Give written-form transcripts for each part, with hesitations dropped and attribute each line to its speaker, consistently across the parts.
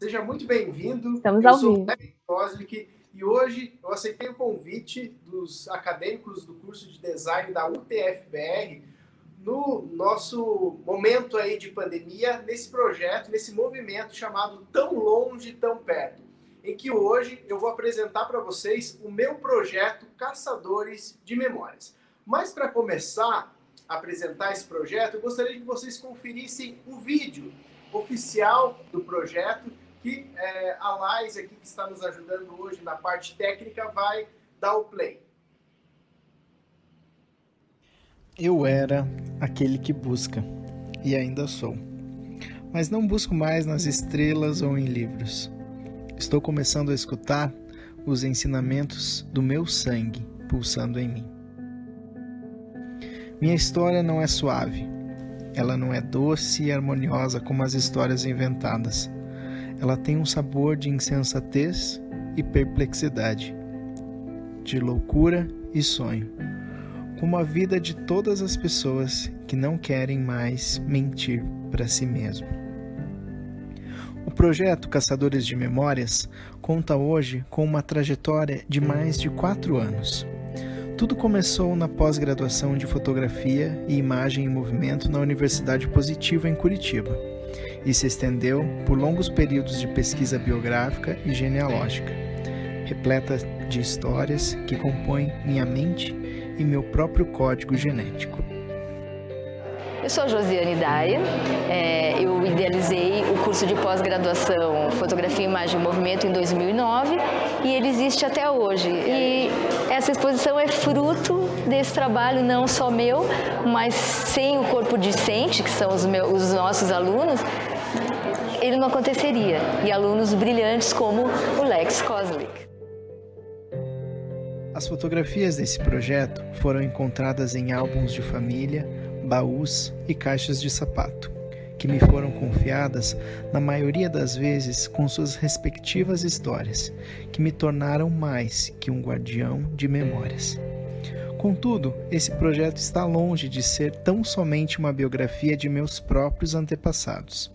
Speaker 1: Seja muito bem-vindo.
Speaker 2: Estamos
Speaker 1: Eu
Speaker 2: ao
Speaker 1: sou o
Speaker 2: vivo.
Speaker 1: Lex Kozlik e hoje eu aceitei o convite dos acadêmicos do curso de design da UTF-BR no nosso momento aí de pandemia, nesse projeto, nesse movimento chamado Tão Longe, Tão Perto, em que hoje eu vou apresentar para vocês o meu projeto Caçadores de Memórias. Mas para começar a apresentar esse projeto, eu gostaria que vocês conferissem o vídeo oficial do projeto, que a Lais aqui, que está nos ajudando hoje na parte técnica, vai dar o play.
Speaker 3: Eu era aquele que busca, e ainda sou. Mas não busco mais nas estrelas ou em livros. Estou começando a escutar os ensinamentos do meu sangue pulsando em mim. Minha história não é suave. Ela não é doce e harmoniosa como as histórias inventadas. Ela tem um sabor de insensatez e perplexidade, de loucura e sonho, como a vida de todas as pessoas que não querem mais mentir para si mesmo. O projeto Caçadores de Memórias conta hoje com uma trajetória de mais de 4 anos. Tudo começou na pós-graduação de Fotografia e Imagem em Movimento na Universidade Positiva, em Curitiba, e se estendeu por longos períodos de pesquisa biográfica e genealógica, repleta de histórias que compõem minha mente e meu próprio código genético.
Speaker 4: Eu sou a Josiane Daia, eu idealizei o curso de pós-graduação Fotografia, Imagem e Movimento em 2009 e ele existe até hoje. E essa exposição é fruto desse trabalho não só meu, mas sem o corpo discente, que são os nossos alunos, ele não aconteceria. E alunos brilhantes como o Lex Kozlik.
Speaker 3: As fotografias desse projeto foram encontradas em álbuns de família, baús e caixas de sapato, que me foram confiadas, na maioria das vezes, com suas respectivas histórias, que me tornaram mais que um guardião de memórias. Contudo, esse projeto está longe de ser tão somente uma biografia de meus próprios antepassados.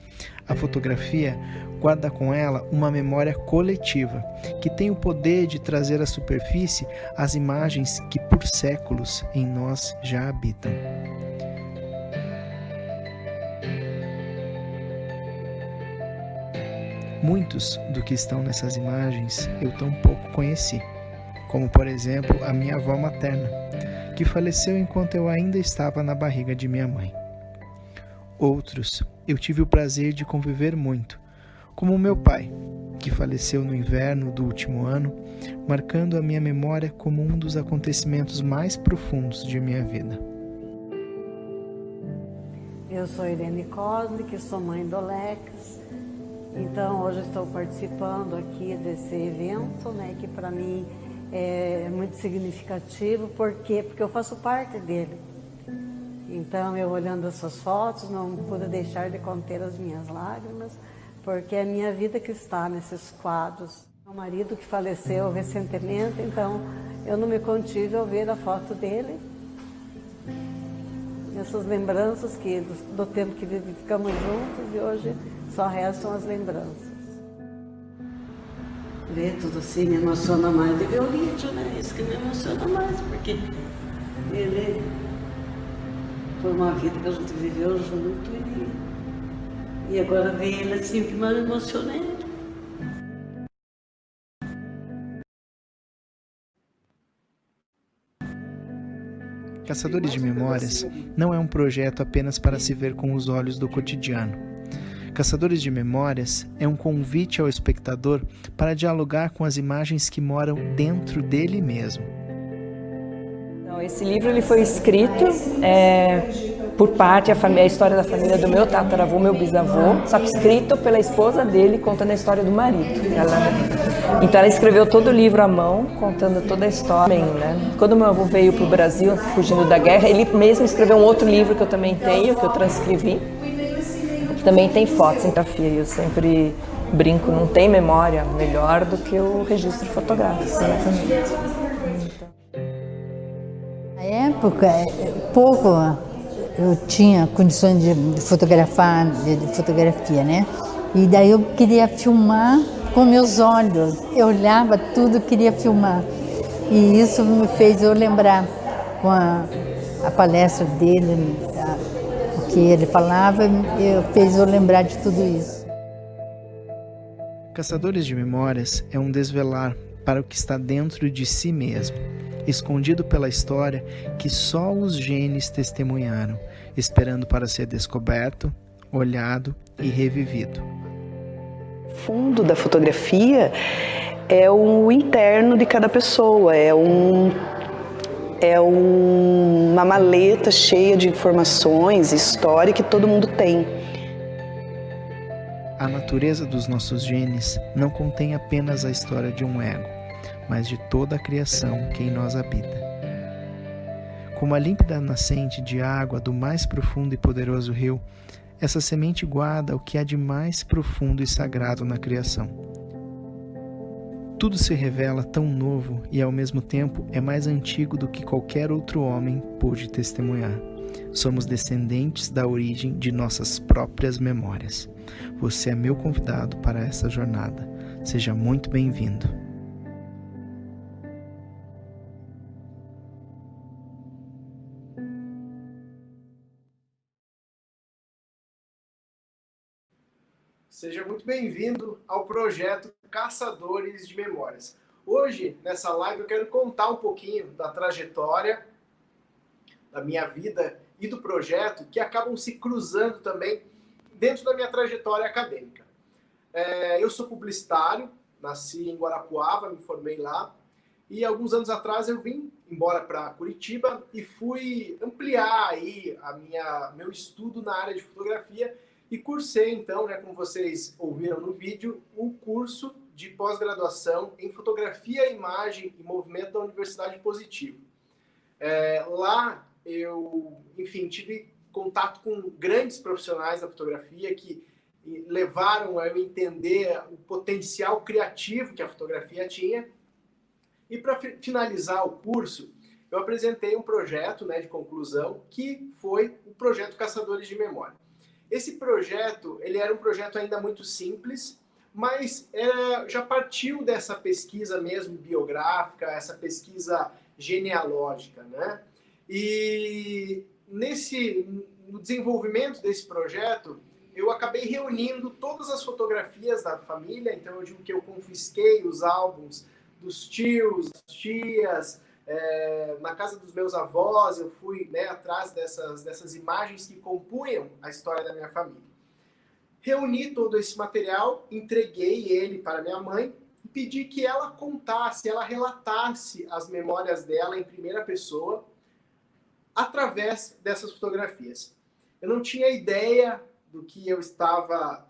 Speaker 3: A fotografia guarda com ela uma memória coletiva, que tem o poder de trazer à superfície as imagens que por séculos em nós já habitam. Muitos do que estão nessas imagens eu tão pouco conheci, como por exemplo a minha avó materna, que faleceu enquanto eu ainda estava na barriga de minha mãe. Outros eu tive o prazer de conviver muito, como o meu pai, que faleceu no inverno do último ano, marcando a minha memória como um dos acontecimentos mais profundos de minha vida.
Speaker 5: Eu sou Irene Kozlik, sou mãe do Lex. Então hoje estou participando aqui desse evento, né, que para mim é muito significativo. Por quê? Porque eu faço parte dele. Então eu olhando as suas fotos não pude deixar de conter as minhas lágrimas, porque é a minha vida que está nesses quadros. Meu marido que faleceu recentemente, então eu não me contive ao ver a foto dele. Essas lembranças que do tempo que ficamos juntos, e hoje só restam as lembranças. Ver tudo assim me emociona mais de ver o vídeo, né? Isso que me emociona mais, porque ele foi uma vida que a gente viveu junto e agora ver ele assim, o que mais me emociona é ele.
Speaker 3: Caçadores de Memórias não é um projeto apenas para se ver com os olhos do cotidiano. Caçadores de Memórias é um convite ao espectador para dialogar com as imagens que moram dentro dele mesmo.
Speaker 2: Então, esse livro ele foi escrito por parte, a história da família do meu tataravô, meu bisavô, só que escrito pela esposa dele, contando a história do marido. Então ela escreveu todo o livro à mão, contando toda a história. Né? Quando meu avô veio para o Brasil, fugindo da guerra, ele mesmo escreveu um outro livro que eu também tenho, que eu transcrevi, que também tem fotos em grafia. Eu sempre brinco, não tem memória melhor do que o registro fotográfico.
Speaker 6: Na época, pouco eu tinha condições de fotografar, de fotografia, né? E daí eu queria filmar com meus olhos. Eu olhava tudo, queria filmar. E isso me fez eu lembrar com a palestra dele, o que ele falava, fez eu lembrar de tudo isso.
Speaker 3: Caçadores de Memórias é um desvelar para o que está dentro de si mesmo, escondido pela história que só os genes testemunharam, esperando para ser descoberto, olhado e revivido.
Speaker 7: O fundo da fotografia é o interno de cada pessoa, é uma maleta cheia de informações, história que todo mundo tem.
Speaker 3: A natureza dos nossos genes não contém apenas a história de um ego, mas de toda a criação que em nós habita. Como a límpida nascente de água do mais profundo e poderoso rio, essa semente guarda o que há de mais profundo e sagrado na criação. Tudo se revela tão novo e ao mesmo tempo é mais antigo do que qualquer outro homem pôde testemunhar. Somos descendentes da origem de nossas próprias memórias. Você é meu convidado para essa jornada. Seja muito bem-vindo.
Speaker 1: Seja muito bem-vindo ao projeto Caçadores de Memórias. Hoje, nessa live, eu quero contar um pouquinho da trajetória, da minha vida e do projeto, que acabam se cruzando também dentro da minha trajetória acadêmica. Eu sou publicitário, nasci em Guarapuava, me formei lá, e alguns anos atrás eu vim embora para Curitiba e fui ampliar aí meu estudo na área de fotografia. E cursei, então, como vocês ouviram no vídeo, o curso de pós-graduação em Fotografia, Imagem e Movimento da Universidade Positivo. Lá eu, enfim, tive contato com grandes profissionais da fotografia que levaram a eu entender o potencial criativo que a fotografia tinha. E para finalizar o curso, eu apresentei um projeto de conclusão, que foi o projeto Caçadores de Memória. Esse projeto, ele era um projeto ainda muito simples, mas já partiu dessa pesquisa mesmo biográfica, essa pesquisa genealógica, né? E no desenvolvimento desse projeto, eu acabei reunindo todas as fotografias da família, então eu digo que eu confisquei os álbuns dos tios, das tias, na casa dos meus avós, eu fui atrás dessas imagens que compunham a história da minha família. Reuni todo esse material, entreguei ele para minha mãe e pedi que ela contasse, ela relatasse as memórias dela em primeira pessoa através dessas fotografias. Eu não tinha ideia do que eu estava,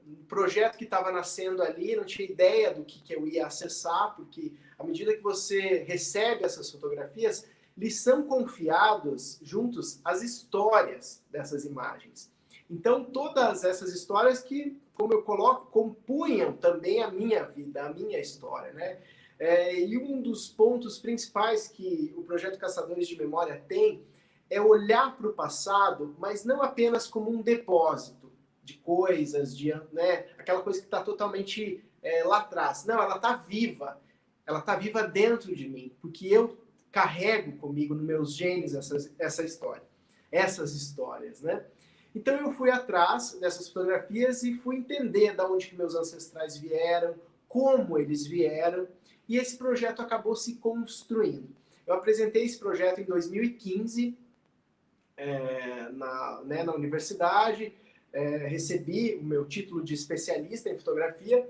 Speaker 1: do projeto que estava nascendo ali, não tinha ideia do que eu ia acessar, porque à medida que você recebe essas fotografias, lhes são confiados juntos as histórias dessas imagens. Então, todas essas histórias que, como eu coloco, compunham também a minha vida, a minha história, né? E um dos pontos principais que o projeto Caçadores de Memória tem é olhar para o passado, mas não apenas como um depósito de coisas, aquela coisa que está totalmente lá atrás. Não, ela está viva. Ela está viva dentro de mim, porque eu carrego comigo nos meus genes essa história, essas histórias, né? Então eu fui atrás dessas fotografias e fui entender de onde que meus ancestrais vieram, como eles vieram, e esse projeto acabou se construindo. Eu apresentei esse projeto em 2015, na universidade, recebi o meu título de especialista em fotografia,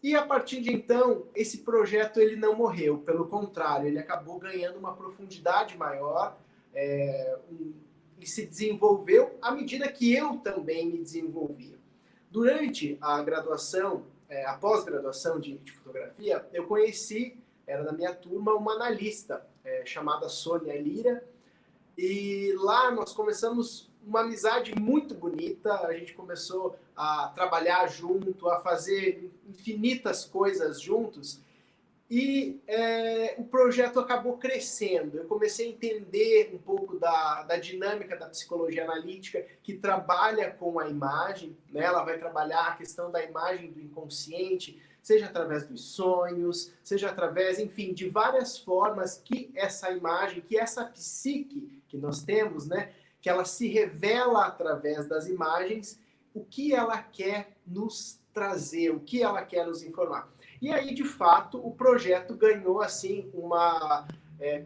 Speaker 1: e a partir de então, esse projeto ele não morreu, pelo contrário, ele acabou ganhando uma profundidade maior, e se desenvolveu à medida que eu também me desenvolvia. Durante a graduação, a pós-graduação de fotografia, eu conheci, era da minha turma, uma analista chamada Sônia Lira, e lá nós começamos uma amizade muito bonita, a gente começou a trabalhar junto, a fazer infinitas coisas juntos, E o projeto acabou crescendo. Eu comecei a entender um pouco da dinâmica da psicologia analítica, que trabalha com a imagem, né? Ela vai trabalhar a questão da imagem do inconsciente, seja através dos sonhos, seja através, enfim, de várias formas que essa imagem, que essa psique que nós temos, né? Que ela se revela através das imagens, o que ela quer nos trazer, o que ela quer nos informar. E aí, de fato, o projeto ganhou assim uma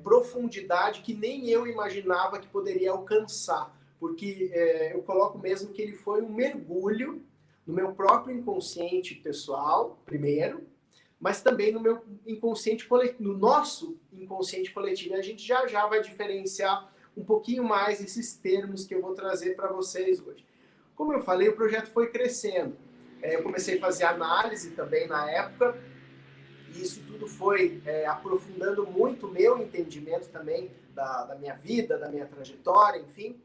Speaker 1: profundidade que nem eu imaginava que poderia alcançar, porque eu coloco mesmo que ele foi um mergulho no meu próprio inconsciente pessoal, primeiro, mas também no meu inconsciente coletivo, no nosso inconsciente coletivo. E a gente já vai diferenciar um pouquinho mais esses termos que eu vou trazer para vocês hoje. Como eu falei, o projeto foi crescendo. Eu comecei a fazer análise também na época, e isso tudo foi aprofundando muito o meu entendimento também da minha vida, da minha trajetória, enfim.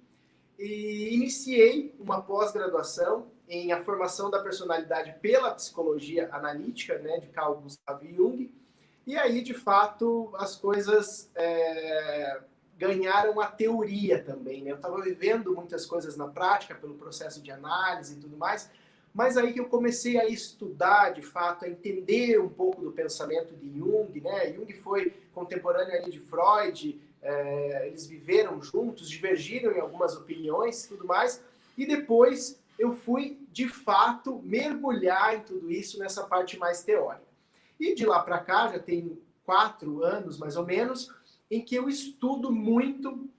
Speaker 1: E iniciei uma pós-graduação em a formação da personalidade pela psicologia analítica, né, de Carl Gustav Jung. E aí, de fato, as coisas ganharam a teoria também, né? Eu estava vivendo muitas coisas na prática pelo processo de análise e tudo mais, mas aí que eu comecei a estudar, de fato, a entender um pouco do pensamento de Jung, né? Jung foi contemporâneo ali de Freud, eles viveram juntos, divergiram em algumas opiniões e tudo mais, e depois eu fui, de fato, mergulhar em tudo isso nessa parte mais teórica. E de lá para cá, já tem 4 anos, mais ou menos, em que eu estudo muito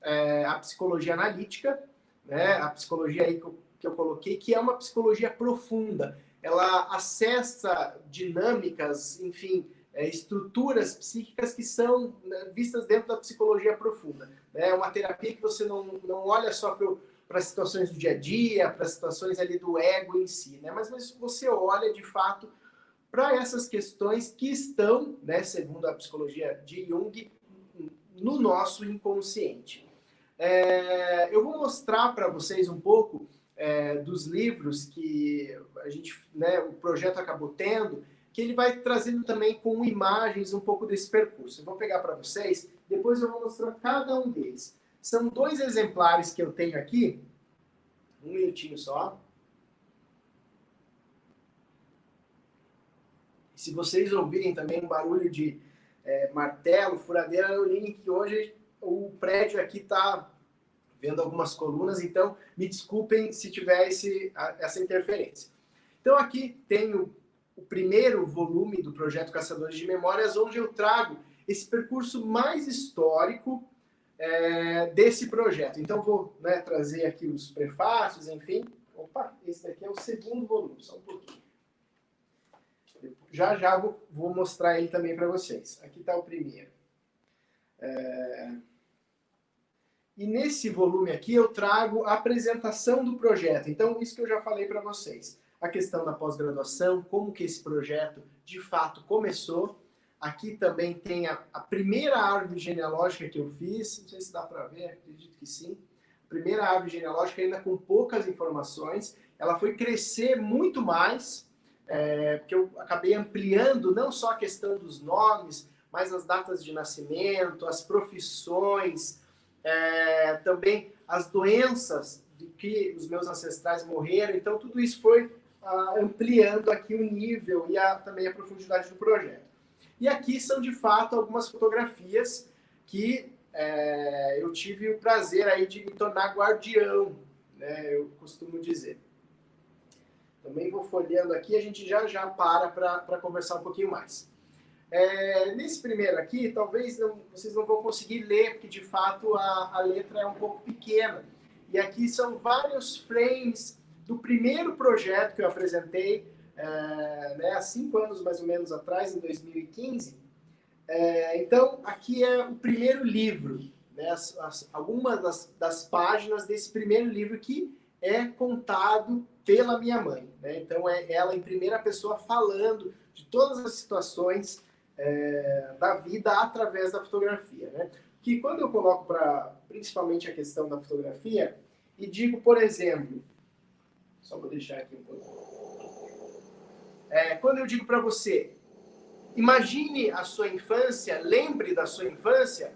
Speaker 1: a psicologia analítica, né? A psicologia aí que eu coloquei, que é uma psicologia profunda. Ela acessa dinâmicas, enfim, estruturas psíquicas que são vistas dentro da psicologia profunda. É uma terapia que você não olha só para situações do dia a dia, para situações ali do ego em si, né? Mas você olha, de fato, para essas questões que estão, né, segundo a psicologia de Jung, no nosso inconsciente. Eu vou mostrar para vocês um pouco dos livros que a gente, né, o projeto acabou tendo, que ele vai trazendo também com imagens um pouco desse percurso. Eu vou pegar para vocês, depois eu vou mostrar cada um deles. São 2 exemplares que eu tenho aqui. Um minutinho só. Se vocês ouvirem também um barulho de martelo, furadeira, eu li que hoje o prédio aqui está vendo algumas colunas, então me desculpem se tiver essa interferência. Então aqui tenho o primeiro volume do projeto Caçadores de Memórias, onde eu trago esse percurso mais histórico desse projeto. Então vou, né, trazer aqui os prefácios, enfim. Opa, esse daqui é o segundo volume, só um pouquinho. Já vou mostrar ele também para vocês. Aqui está o primeiro. E nesse volume aqui eu trago a apresentação do projeto. Então, isso que eu já falei para vocês. A questão da pós-graduação, como que esse projeto de fato começou. Aqui também tem a primeira árvore genealógica que eu fiz. Não sei se dá para ver, acredito que sim. A primeira árvore genealógica ainda com poucas informações. Ela foi crescer muito mais, porque eu acabei ampliando não só a questão dos nomes, mas as datas de nascimento, as profissões, também as doenças de que os meus ancestrais morreram. Então, tudo isso foi ampliando aqui o nível e também a profundidade do projeto. E aqui são, de fato, algumas fotografias que eu tive o prazer aí de me tornar guardião, né, eu costumo dizer. Também vou folheando aqui, a gente já para conversar um pouquinho mais. Nesse primeiro aqui, talvez vocês não vão conseguir ler, porque de fato a letra é um pouco pequena. E aqui são vários frames do primeiro projeto que eu apresentei, né, há 5 anos mais ou menos atrás, em 2015. Então, aqui é o primeiro livro, né, algumas das páginas desse primeiro livro que é contado pela minha mãe, né? Então, é ela em primeira pessoa falando de todas as situações da vida através da fotografia, né? Que quando eu coloco principalmente a questão da fotografia e digo, por exemplo, só vou deixar aqui um pouco. Quando eu digo para você, imagine a sua infância, lembre da sua infância,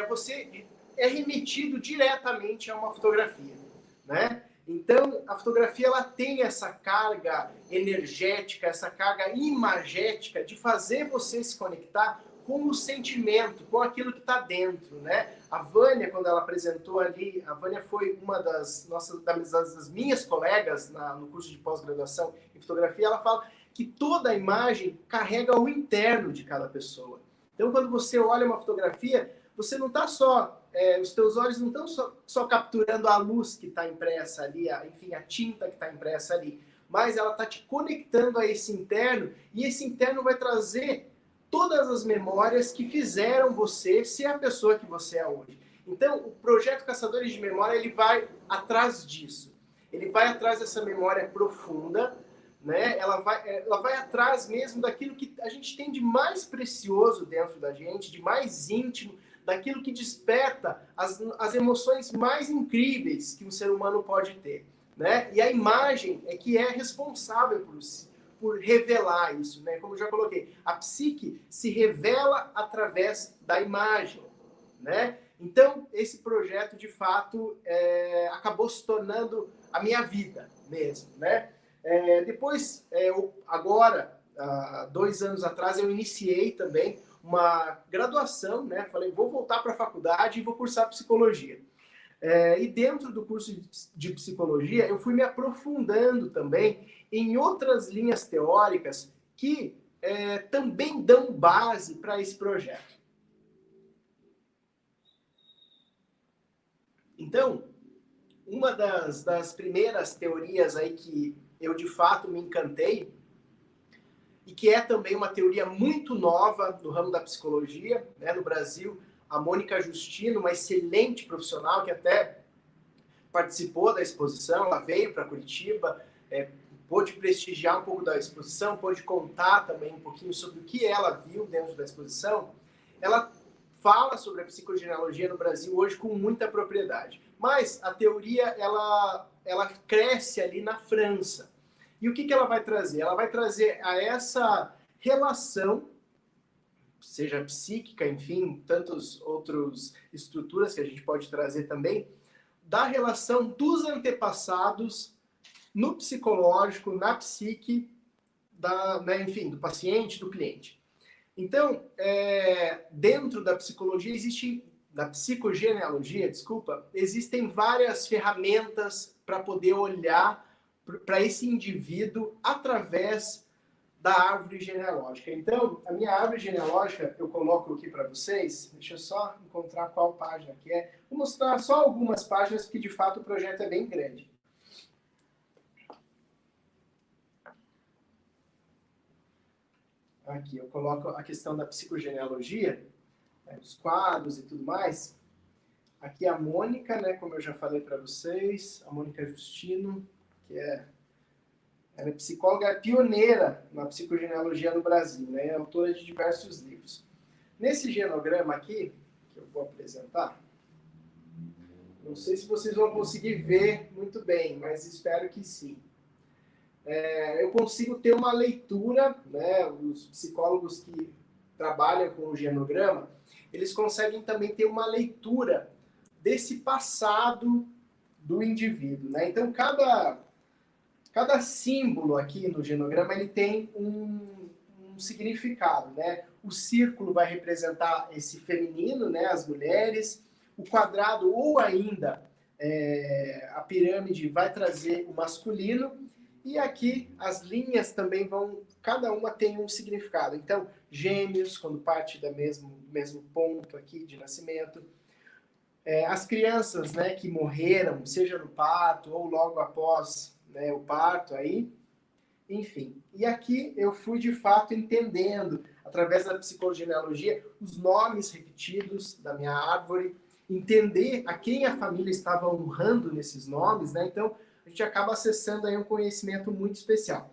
Speaker 1: você é remetido diretamente a uma fotografia, né? Então, a fotografia ela tem essa carga energética, essa carga imagética de fazer você se conectar com o sentimento, com aquilo que está dentro, né? A Vânia, quando ela apresentou ali, a Vânia foi uma das minhas colegas no curso de pós-graduação em fotografia, ela fala que toda a imagem carrega o interno de cada pessoa. Então, quando você olha uma fotografia, você não está só, os teus olhos não estão só capturando a luz que está impressa ali, enfim, a tinta que está impressa ali, mas ela está te conectando a esse interno, e esse interno vai trazer todas as memórias que fizeram você ser a pessoa que você é hoje. Então, o projeto Caçadores de Memória, ele vai atrás disso. Ele vai atrás dessa memória profunda, né? Ela vai atrás mesmo daquilo que a gente tem de mais precioso dentro da gente, de mais íntimo, daquilo que desperta as emoções mais incríveis que um ser humano pode ter, né? E a imagem é que é responsável por revelar isso, né? Como eu já coloquei, a psique se revela através da imagem, né? Então, esse projeto, de fato, acabou se tornando a minha vida mesmo, né? Depois, agora, 2 anos atrás, eu iniciei também uma graduação, né? Falei, vou voltar para a faculdade e vou cursar psicologia. E dentro do curso de psicologia, eu fui me aprofundando também em outras linhas teóricas que também dão base para esse projeto. Então, uma das primeiras teorias aí que eu de fato me encantei, e que é também uma teoria muito nova no ramo da psicologia, né, no Brasil, a Mônica Justino, uma excelente profissional que até participou da exposição, ela veio para Curitiba, pôde prestigiar um pouco da exposição, pôde contar também um pouquinho sobre o que ela viu dentro da exposição. Ela fala sobre a psicogenealogia no Brasil hoje com muita propriedade. Mas a teoria, ela cresce ali na França. E o que ela vai trazer? Ela vai trazer a essa relação, seja psíquica, enfim, tantas outras estruturas que a gente pode trazer também, da relação dos antepassados no psicológico, na psique, enfim, do paciente, do cliente. Então, dentro da psicologia da psicogenealogia, existem várias ferramentas para poder olhar para esse indivíduo através da árvore genealógica. Então, a minha árvore genealógica, eu coloco aqui para vocês, deixa eu só encontrar qual página que é. Vou mostrar só algumas páginas, porque de fato o projeto é bem grande. Aqui eu coloco a questão da psicogenealogia, os quadros e tudo mais. Aqui a Mônica, né, como eu já falei para vocês, a Mônica Justino, que ela é psicóloga pioneira na psicogenealogia no Brasil, né, é autora de diversos livros. Nesse genograma aqui, que eu vou apresentar, não sei se vocês vão conseguir ver muito bem, mas espero que sim. Eu consigo ter uma leitura, né, os psicólogos que trabalham com o genograma, eles conseguem também ter uma leitura desse passado do indivíduo, né? Então, cada símbolo aqui no genograma, ele tem um significado, né? O círculo vai representar esse feminino, né, as mulheres, o quadrado ou ainda a pirâmide vai trazer o masculino, e aqui as linhas também cada uma tem um significado. Então, gêmeos, quando parte do mesmo ponto aqui de nascimento. As crianças, né, que morreram, seja no parto ou logo após, né, o parto aí. Enfim, e aqui eu fui de fato entendendo, através da psicogenealogia, os nomes repetidos da minha árvore, entender a quem a família estava honrando nesses nomes, né? Então, a gente acaba acessando aí um conhecimento muito especial.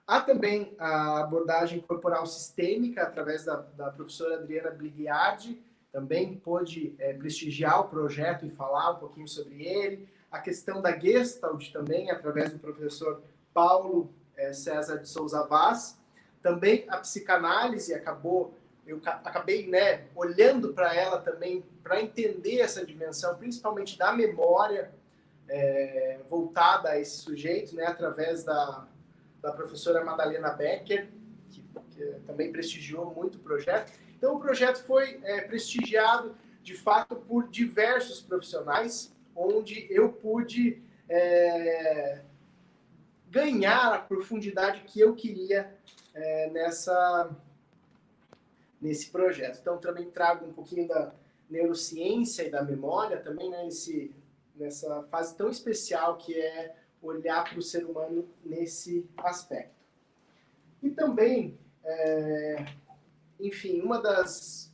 Speaker 1: Há também a abordagem corporal sistêmica, através da professora Adriana Bligiardi, também pôde prestigiar o projeto e falar um pouquinho sobre ele. A questão da Gestalt também, através do professor Paulo César de Souza Vaz. Também a psicanálise eu acabei, né, olhando para ela também para entender essa dimensão, principalmente da memória voltada a esse sujeito, né, através da professora Madalena Becker, que também prestigiou muito o projeto. Então, o projeto foi prestigiado, de fato, por diversos profissionais, onde eu pude ganhar a profundidade que eu queria nesse projeto. Então, também trago um pouquinho da neurociência e da memória também, né, nessa fase tão especial que é olhar para o ser humano nesse aspecto. E também, enfim, uma das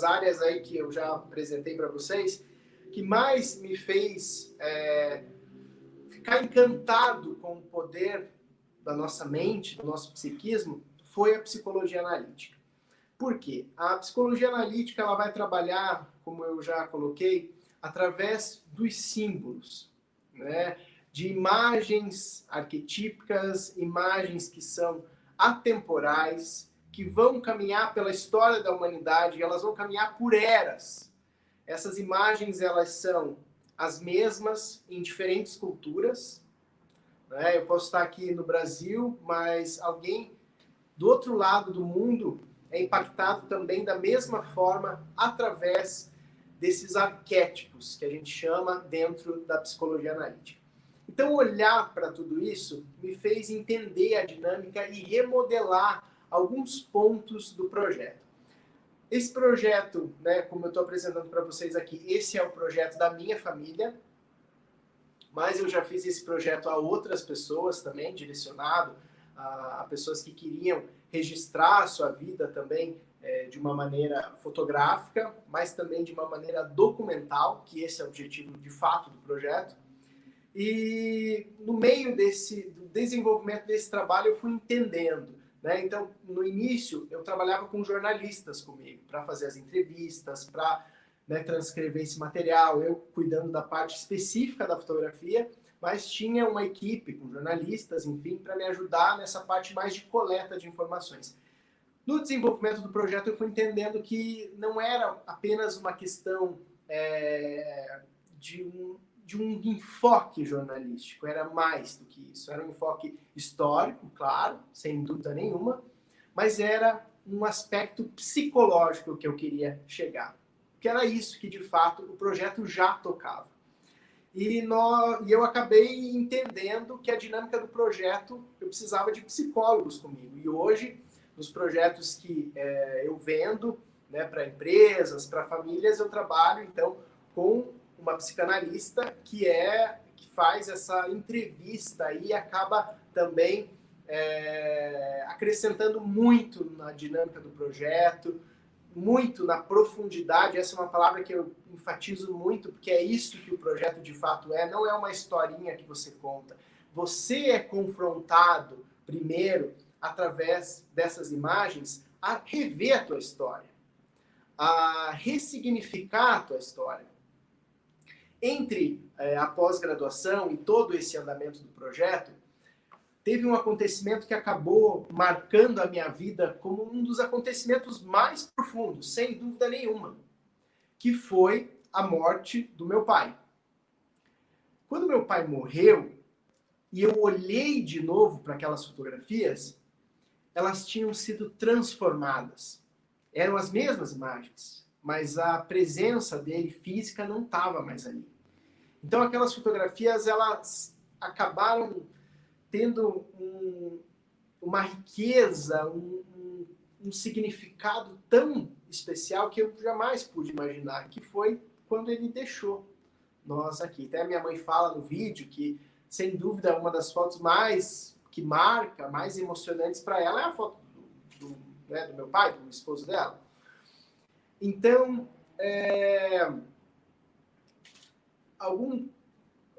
Speaker 1: áreas aí que eu já apresentei para vocês, que mais me fez ficar encantado com o poder da nossa mente, do nosso psiquismo, foi a psicologia analítica. Por quê? A psicologia analítica ela vai trabalhar, como eu já coloquei, através dos símbolos, né? De imagens arquetípicas, imagens que são atemporais, que vão caminhar pela história da humanidade, elas vão caminhar por eras. Essas imagens elas são as mesmas em diferentes culturas, né? Eu posso estar aqui no Brasil, mas alguém do outro lado do mundo é impactado também da mesma forma através desses arquétipos que a gente chama dentro da psicologia analítica. Então, olhar para tudo isso me fez entender a dinâmica e remodelar alguns pontos do projeto. Esse projeto, né, como eu estou apresentando para vocês aqui, esse é o projeto da minha família, mas eu já fiz esse projeto a outras pessoas também, direcionado a pessoas que queriam registrar a sua vida também de uma maneira fotográfica, mas também de uma maneira documental, que esse é o objetivo de fato do projeto. E no meio do desenvolvimento desse trabalho eu fui entendendo, né? Então, no início, eu trabalhava com jornalistas comigo, para fazer as entrevistas, para, né, transcrever esse material, eu cuidando da parte específica da fotografia, mas tinha uma equipe com jornalistas, enfim, para me ajudar nessa parte mais de coleta de informações. No desenvolvimento do projeto, eu fui entendendo que não era apenas uma questão de um enfoque jornalístico, era mais do que isso. Era um enfoque histórico, claro, sem dúvida nenhuma, mas era um aspecto psicológico que eu queria chegar. Que era isso que, de fato, o projeto já tocava. E eu acabei entendendo que a dinâmica do projeto, eu precisava de psicólogos comigo. E hoje, nos projetos que eu vendo, né, para empresas, para famílias, eu trabalho, então, com uma psicanalista que faz essa entrevista e acaba também acrescentando muito na dinâmica do projeto, muito na profundidade. Essa é uma palavra que eu enfatizo muito, porque é isso que o projeto de fato é, não é uma historinha que você conta. Você é confrontado, primeiro, através dessas imagens, a rever a tua história, a ressignificar a tua história. Entre a pós-graduação e todo esse andamento do projeto, teve um acontecimento que acabou marcando a minha vida como um dos acontecimentos mais profundos, sem dúvida nenhuma, que foi a morte do meu pai. Quando meu pai morreu, e eu olhei de novo para aquelas fotografias, elas tinham sido transformadas. Eram as mesmas imagens, mas a presença dele física não estava mais ali. Então aquelas fotografias, elas acabaram tendo uma riqueza, um significado tão especial que eu jamais pude imaginar, que foi quando ele deixou nós aqui. Até a minha mãe fala no vídeo que, sem dúvida, uma das fotos que marca, mais emocionantes para ela é a foto do meu pai, do esposo dela. Então,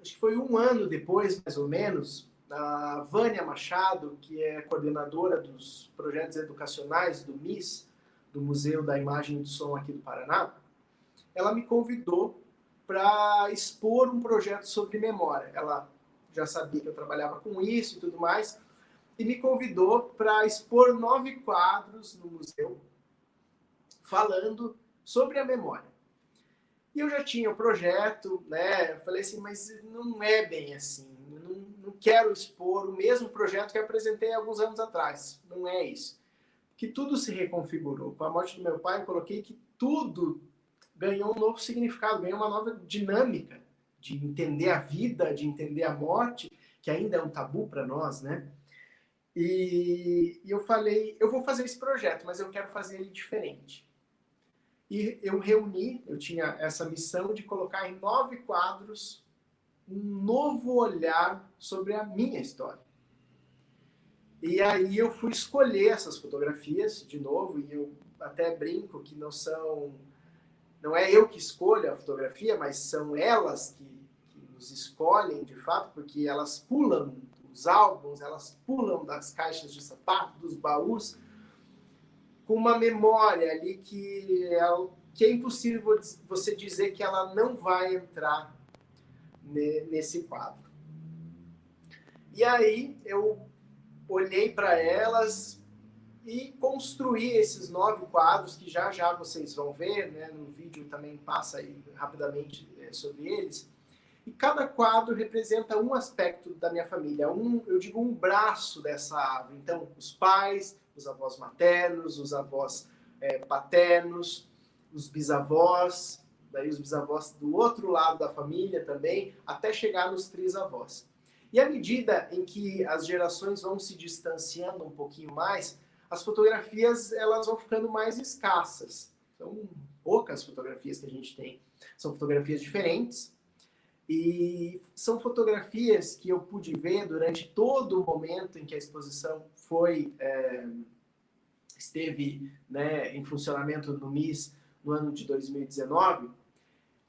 Speaker 1: acho que foi um ano depois, mais ou menos, a Vânia Machado, que é coordenadora dos projetos educacionais do MIS, do Museu da Imagem e do Som aqui do Paraná, ela me convidou para expor um projeto sobre memória. Ela já sabia que eu trabalhava com isso e tudo mais, e me convidou para expor 9 quadros no museu, falando sobre a memória. E eu já tinha o projeto, né? Eu falei assim, mas não é bem assim. Eu não quero expor o mesmo projeto que eu apresentei alguns anos atrás. Não é isso. Que tudo se reconfigurou. Com a morte do meu pai, eu coloquei que tudo ganhou um novo significado, ganhou uma nova dinâmica de entender a vida, de entender a morte, que ainda é um tabu para nós, né? E eu falei, eu vou fazer esse projeto, mas eu quero fazer ele diferente. E eu tinha essa missão de colocar em 9 quadros um novo olhar sobre a minha história. E aí eu fui escolher essas fotografias de novo, e eu até brinco que não é eu que escolho a fotografia, mas são elas que nos escolhem de fato, porque elas pulam dos álbuns, elas pulam das caixas de sapato, dos baús, com uma memória ali que é impossível você dizer que ela não vai entrar nesse quadro. E aí eu olhei para elas e construí esses 9 quadros que já vocês vão ver, né? No vídeo também passa aí rapidamente sobre eles. E cada quadro representa um aspecto da minha família, eu digo um braço dessa árvore. Então, os pais, os avós maternos, os avós paternos, os bisavós, daí os bisavós do outro lado da família também, até chegar nos trisavós. E à medida em que as gerações vão se distanciando um pouquinho mais, as fotografias elas vão ficando mais escassas. São poucas fotografias que a gente tem. São fotografias diferentes. E são fotografias que eu pude ver durante todo o momento em que a exposição esteve, né, em funcionamento no MIS no ano de 2019.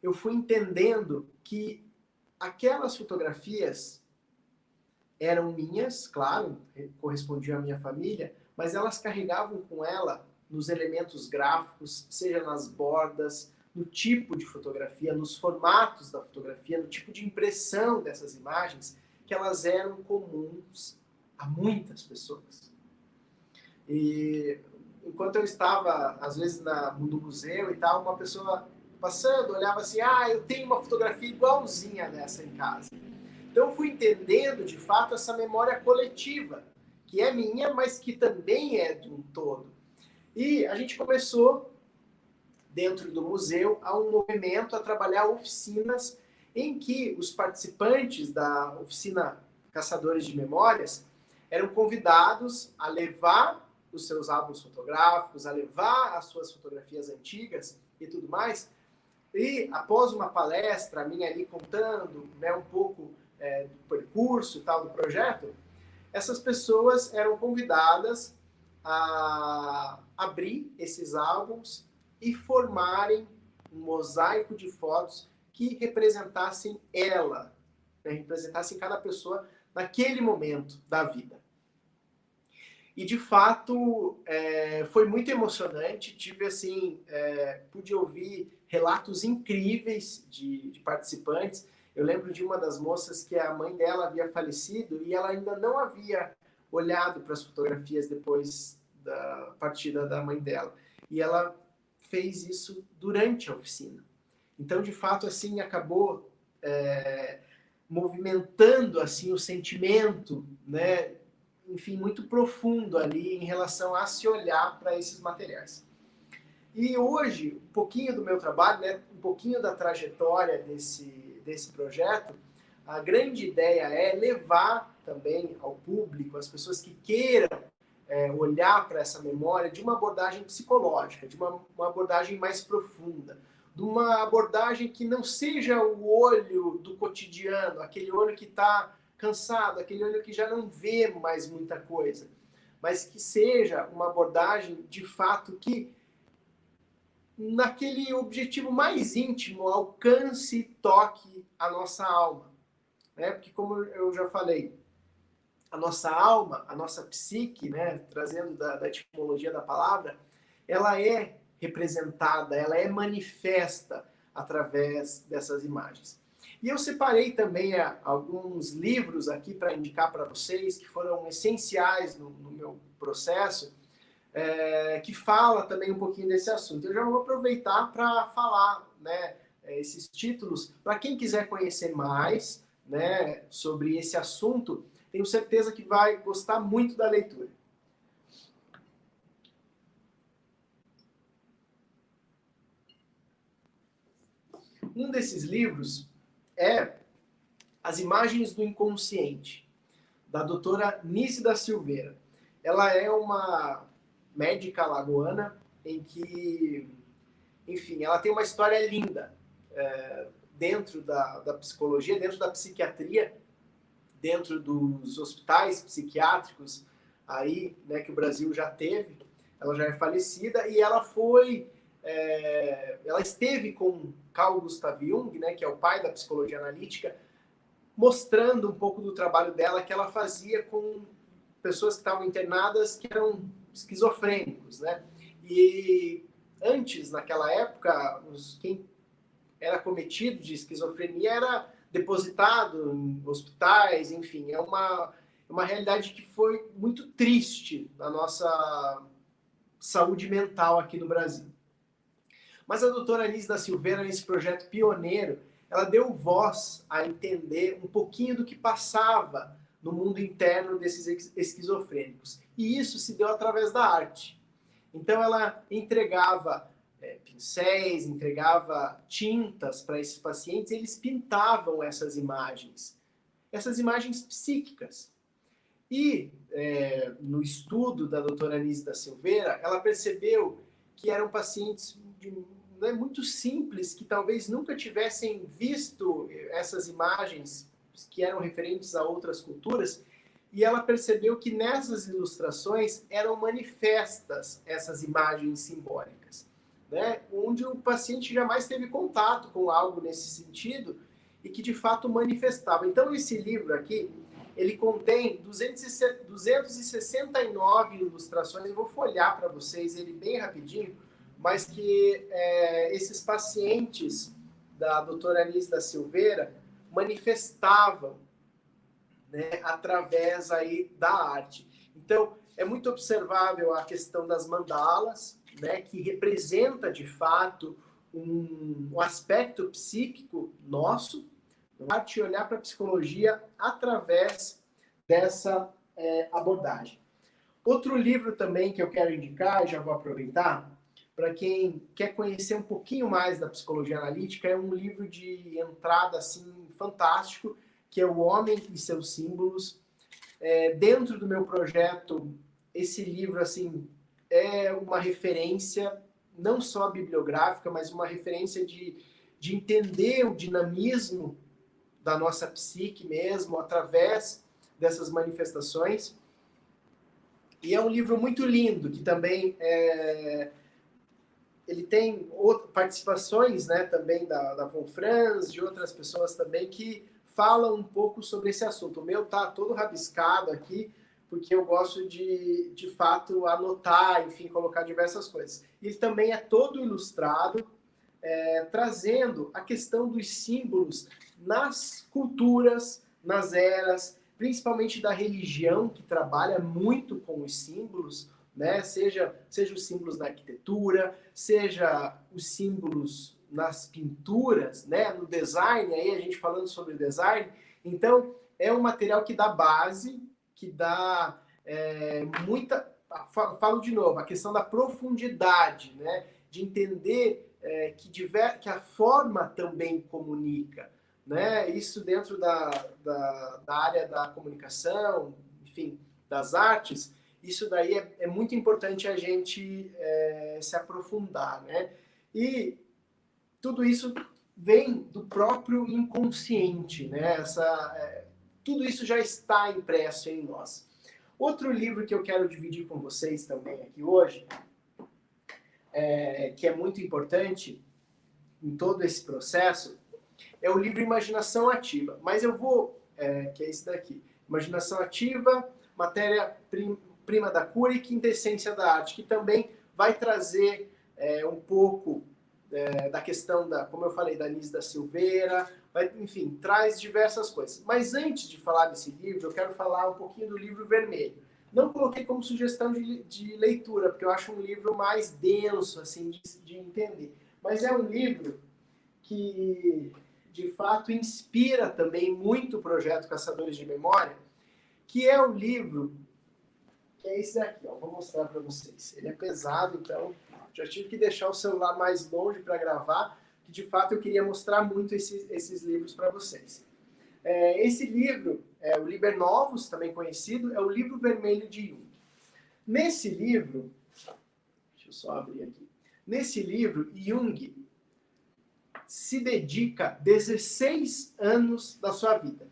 Speaker 1: Eu fui entendendo que aquelas fotografias eram minhas, claro, correspondiam à minha família, mas elas carregavam com ela nos elementos gráficos, seja nas bordas, no tipo de fotografia, nos formatos da fotografia, no tipo de impressão dessas imagens, que elas eram comuns a muitas pessoas. E enquanto eu estava, às vezes, no museu e tal, uma pessoa passando, olhava assim, eu tenho uma fotografia igualzinha dessa em casa. Então eu fui entendendo, de fato, essa memória coletiva, que é minha, mas que também é de um todo. E a gente começou, dentro do museu, a um movimento a trabalhar oficinas em que os participantes da oficina Caçadores de Memórias eram convidados a levar os seus álbuns fotográficos, a levar as suas fotografias antigas e tudo mais. E após uma palestra, a minha ali contando, né, um pouco do percurso e tal do projeto, essas pessoas eram convidadas a abrir esses álbuns e formarem um mosaico de fotos que representassem ela, né, representassem cada pessoa naquele momento da vida. E, de fato, foi muito emocionante. Tive, assim, pude ouvir relatos incríveis de participantes. Eu lembro de uma das moças que a mãe dela havia falecido e ela ainda não havia olhado para as fotografias depois da partida da mãe dela. E ela fez isso durante a oficina. Então, de fato, assim, acabou movimentando assim o sentimento, né, enfim, muito profundo ali em relação a se olhar para esses materiais. E hoje, um pouquinho do meu trabalho, né, um pouquinho da trajetória desse projeto, a grande ideia é levar também ao público, as pessoas que queiram olhar para essa memória de uma abordagem psicológica, de uma abordagem mais profunda, de uma abordagem que não seja o olho do cotidiano, aquele olho que está cansado, aquele olho que já não vê mais muita coisa, mas que seja uma abordagem, de fato, que naquele objetivo mais íntimo alcance e toque a nossa alma, né? Porque, como eu já falei, a nossa alma, a nossa psique, né, trazendo da etimologia da palavra, ela é representada, ela é manifesta através dessas imagens. E eu separei também alguns livros aqui para indicar para vocês, que foram essenciais no meu processo, que fala também um pouquinho desse assunto. Eu já vou aproveitar para falar, né, esses títulos, para quem quiser conhecer mais, né, sobre esse assunto, tenho certeza que vai gostar muito da leitura. Um desses livros é As Imagens do Inconsciente, da doutora Nice da Silveira. Ela é uma médica alagoana em que, enfim, ela tem uma história linda dentro da psicologia, dentro da psiquiatria, dentro dos hospitais psiquiátricos aí, né, que o Brasil já teve. Ela já é falecida e ela esteve com Carl Gustav Jung, né, que é o pai da psicologia analítica, mostrando um pouco do trabalho dela que ela fazia com pessoas que estavam internadas que eram esquizofrênicos, né? E antes, naquela época, quem era cometido de esquizofrenia era depositado em hospitais, enfim, é uma realidade que foi muito triste na nossa saúde mental aqui no Brasil. Mas a doutora Nice da Silveira, nesse projeto pioneiro, ela deu voz a entender um pouquinho do que passava no mundo interno desses esquizofrênicos. E isso se deu através da arte. Então ela entregava pincéis, entregava tintas para esses pacientes, e eles pintavam essas imagens psíquicas. E no estudo da doutora Nice da Silveira, ela percebeu que eram pacientes muito simples, que talvez nunca tivessem visto essas imagens que eram referentes a outras culturas, e ela percebeu que nessas ilustrações eram manifestas essas imagens simbólicas, né? Onde o paciente jamais teve contato com algo nesse sentido e que de fato manifestava. Então esse livro aqui, ele contém 269 ilustrações. Eu vou folhear para vocês ele bem rapidinho, mas que esses pacientes da doutora Nice da Silveira manifestavam, né, através aí da arte. Então, é muito observável a questão das mandalas, né, que representa, de fato, um aspecto psíquico nosso, a arte olhar para a psicologia através dessa abordagem. Outro livro também que eu quero indicar, já vou aproveitar, para quem quer conhecer um pouquinho mais da psicologia analítica, é um livro de entrada assim fantástico, que é O Homem e Seus Símbolos. Dentro do meu projeto, esse livro assim é uma referência, não só bibliográfica, mas uma referência de entender o dinamismo da nossa psique mesmo, através dessas manifestações. E é um livro muito lindo, que também ele tem participações, né, também da Von Franz, de outras pessoas também, que falam um pouco sobre esse assunto. O meu tá todo rabiscado aqui, porque eu gosto de fato, anotar, enfim, colocar diversas coisas. Ele também é todo ilustrado, trazendo a questão dos símbolos nas culturas, nas eras, principalmente da religião, que trabalha muito com os símbolos, né? Seja os símbolos na arquitetura, seja os símbolos nas pinturas, né? No design, aí a gente falando sobre design. Então, é um material que dá base, que dá muita... Falo de novo, a questão da profundidade, né? De entender que a forma também comunica, né? Isso dentro da área da comunicação, enfim, das artes. Isso daí é muito importante a gente se aprofundar, né? E tudo isso vem do próprio inconsciente, né? Tudo isso já está impresso em nós. Outro livro que eu quero dividir com vocês também aqui hoje, que é muito importante em todo esse processo, é o livro Imaginação Ativa. Mas eu vou, que é esse daqui, Imaginação Ativa, Matéria-Prima da Cura e Quintessência da Arte, que também vai trazer um pouco da questão como eu falei, da Anísia da Silveira, enfim, traz diversas coisas. Mas antes de falar desse livro, eu quero falar um pouquinho do Livro Vermelho. Não coloquei como sugestão de leitura, porque eu acho um livro mais denso, assim, de entender. Mas é um livro que, de fato, inspira também muito o projeto Caçadores de Memória, que é o livro, que é esse daqui, ó, vou mostrar para vocês. Ele é pesado, então já tive que deixar o celular mais longe para gravar, que de fato eu queria mostrar muito esses livros para vocês. Esse livro, o Liber Novus, também conhecido, é o Livro Vermelho de Jung. Nesse livro, deixa eu só abrir aqui. Nesse livro, Jung se dedica 16 anos da sua vida,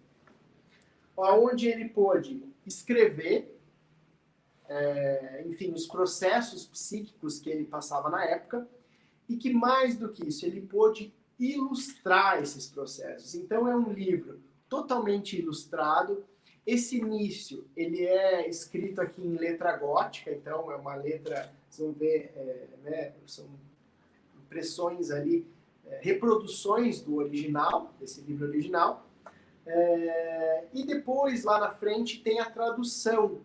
Speaker 1: onde ele pôde escrever, enfim, os processos psíquicos que ele passava na época, e que mais do que isso, ele pôde ilustrar esses processos. Então é um livro totalmente ilustrado. Esse início, ele é escrito aqui em letra gótica, então é uma letra, vocês vão ver, né, são impressões ali, reproduções do original, desse livro original, e depois, lá na frente, tem a tradução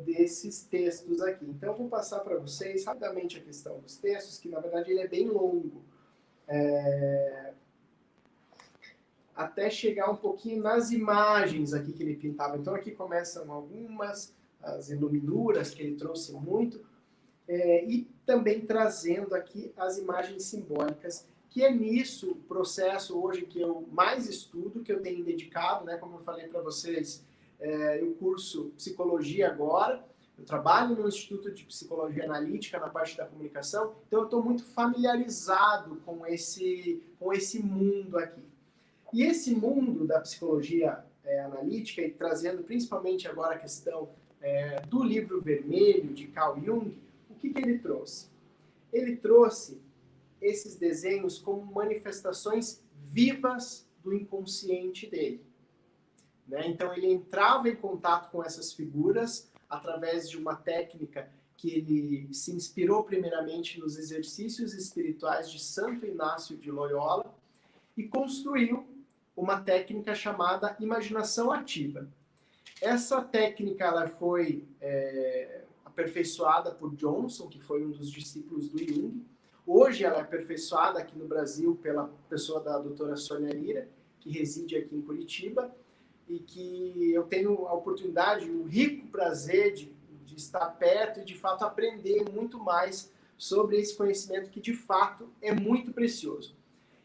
Speaker 1: desses textos aqui. Então, eu vou passar para vocês rapidamente a questão dos textos, que, na verdade, ele é bem longo, até chegar um pouquinho nas imagens aqui que ele pintava. Então, aqui começam algumas, as iluminuras que ele trouxe muito, e também trazendo aqui as imagens simbólicas, que é nisso o processo hoje que eu mais estudo, que eu tenho dedicado, né, como eu falei para vocês, eu curso Psicologia agora, eu trabalho no Instituto de Psicologia Analítica, na parte da comunicação, então eu estou muito familiarizado com esse mundo aqui. E esse mundo da psicologia analítica, e trazendo principalmente agora a questão do Livro Vermelho, de Carl Jung, o que ele trouxe? Ele trouxe esses desenhos como manifestações vivas do inconsciente dele. Né? Então ele entrava em contato com essas figuras através de uma técnica que ele se inspirou primeiramente nos exercícios espirituais de Santo Inácio de Loyola e construiu uma técnica chamada imaginação ativa. Essa técnica ela foi aperfeiçoada por Johnson, que foi um dos discípulos do Jung. Hoje ela é aperfeiçoada aqui no Brasil pela pessoa da doutora Sônia Lira, que reside aqui em Curitiba, e que eu tenho a oportunidade, o rico prazer de estar perto e de fato aprender muito mais sobre esse conhecimento que de fato é muito precioso.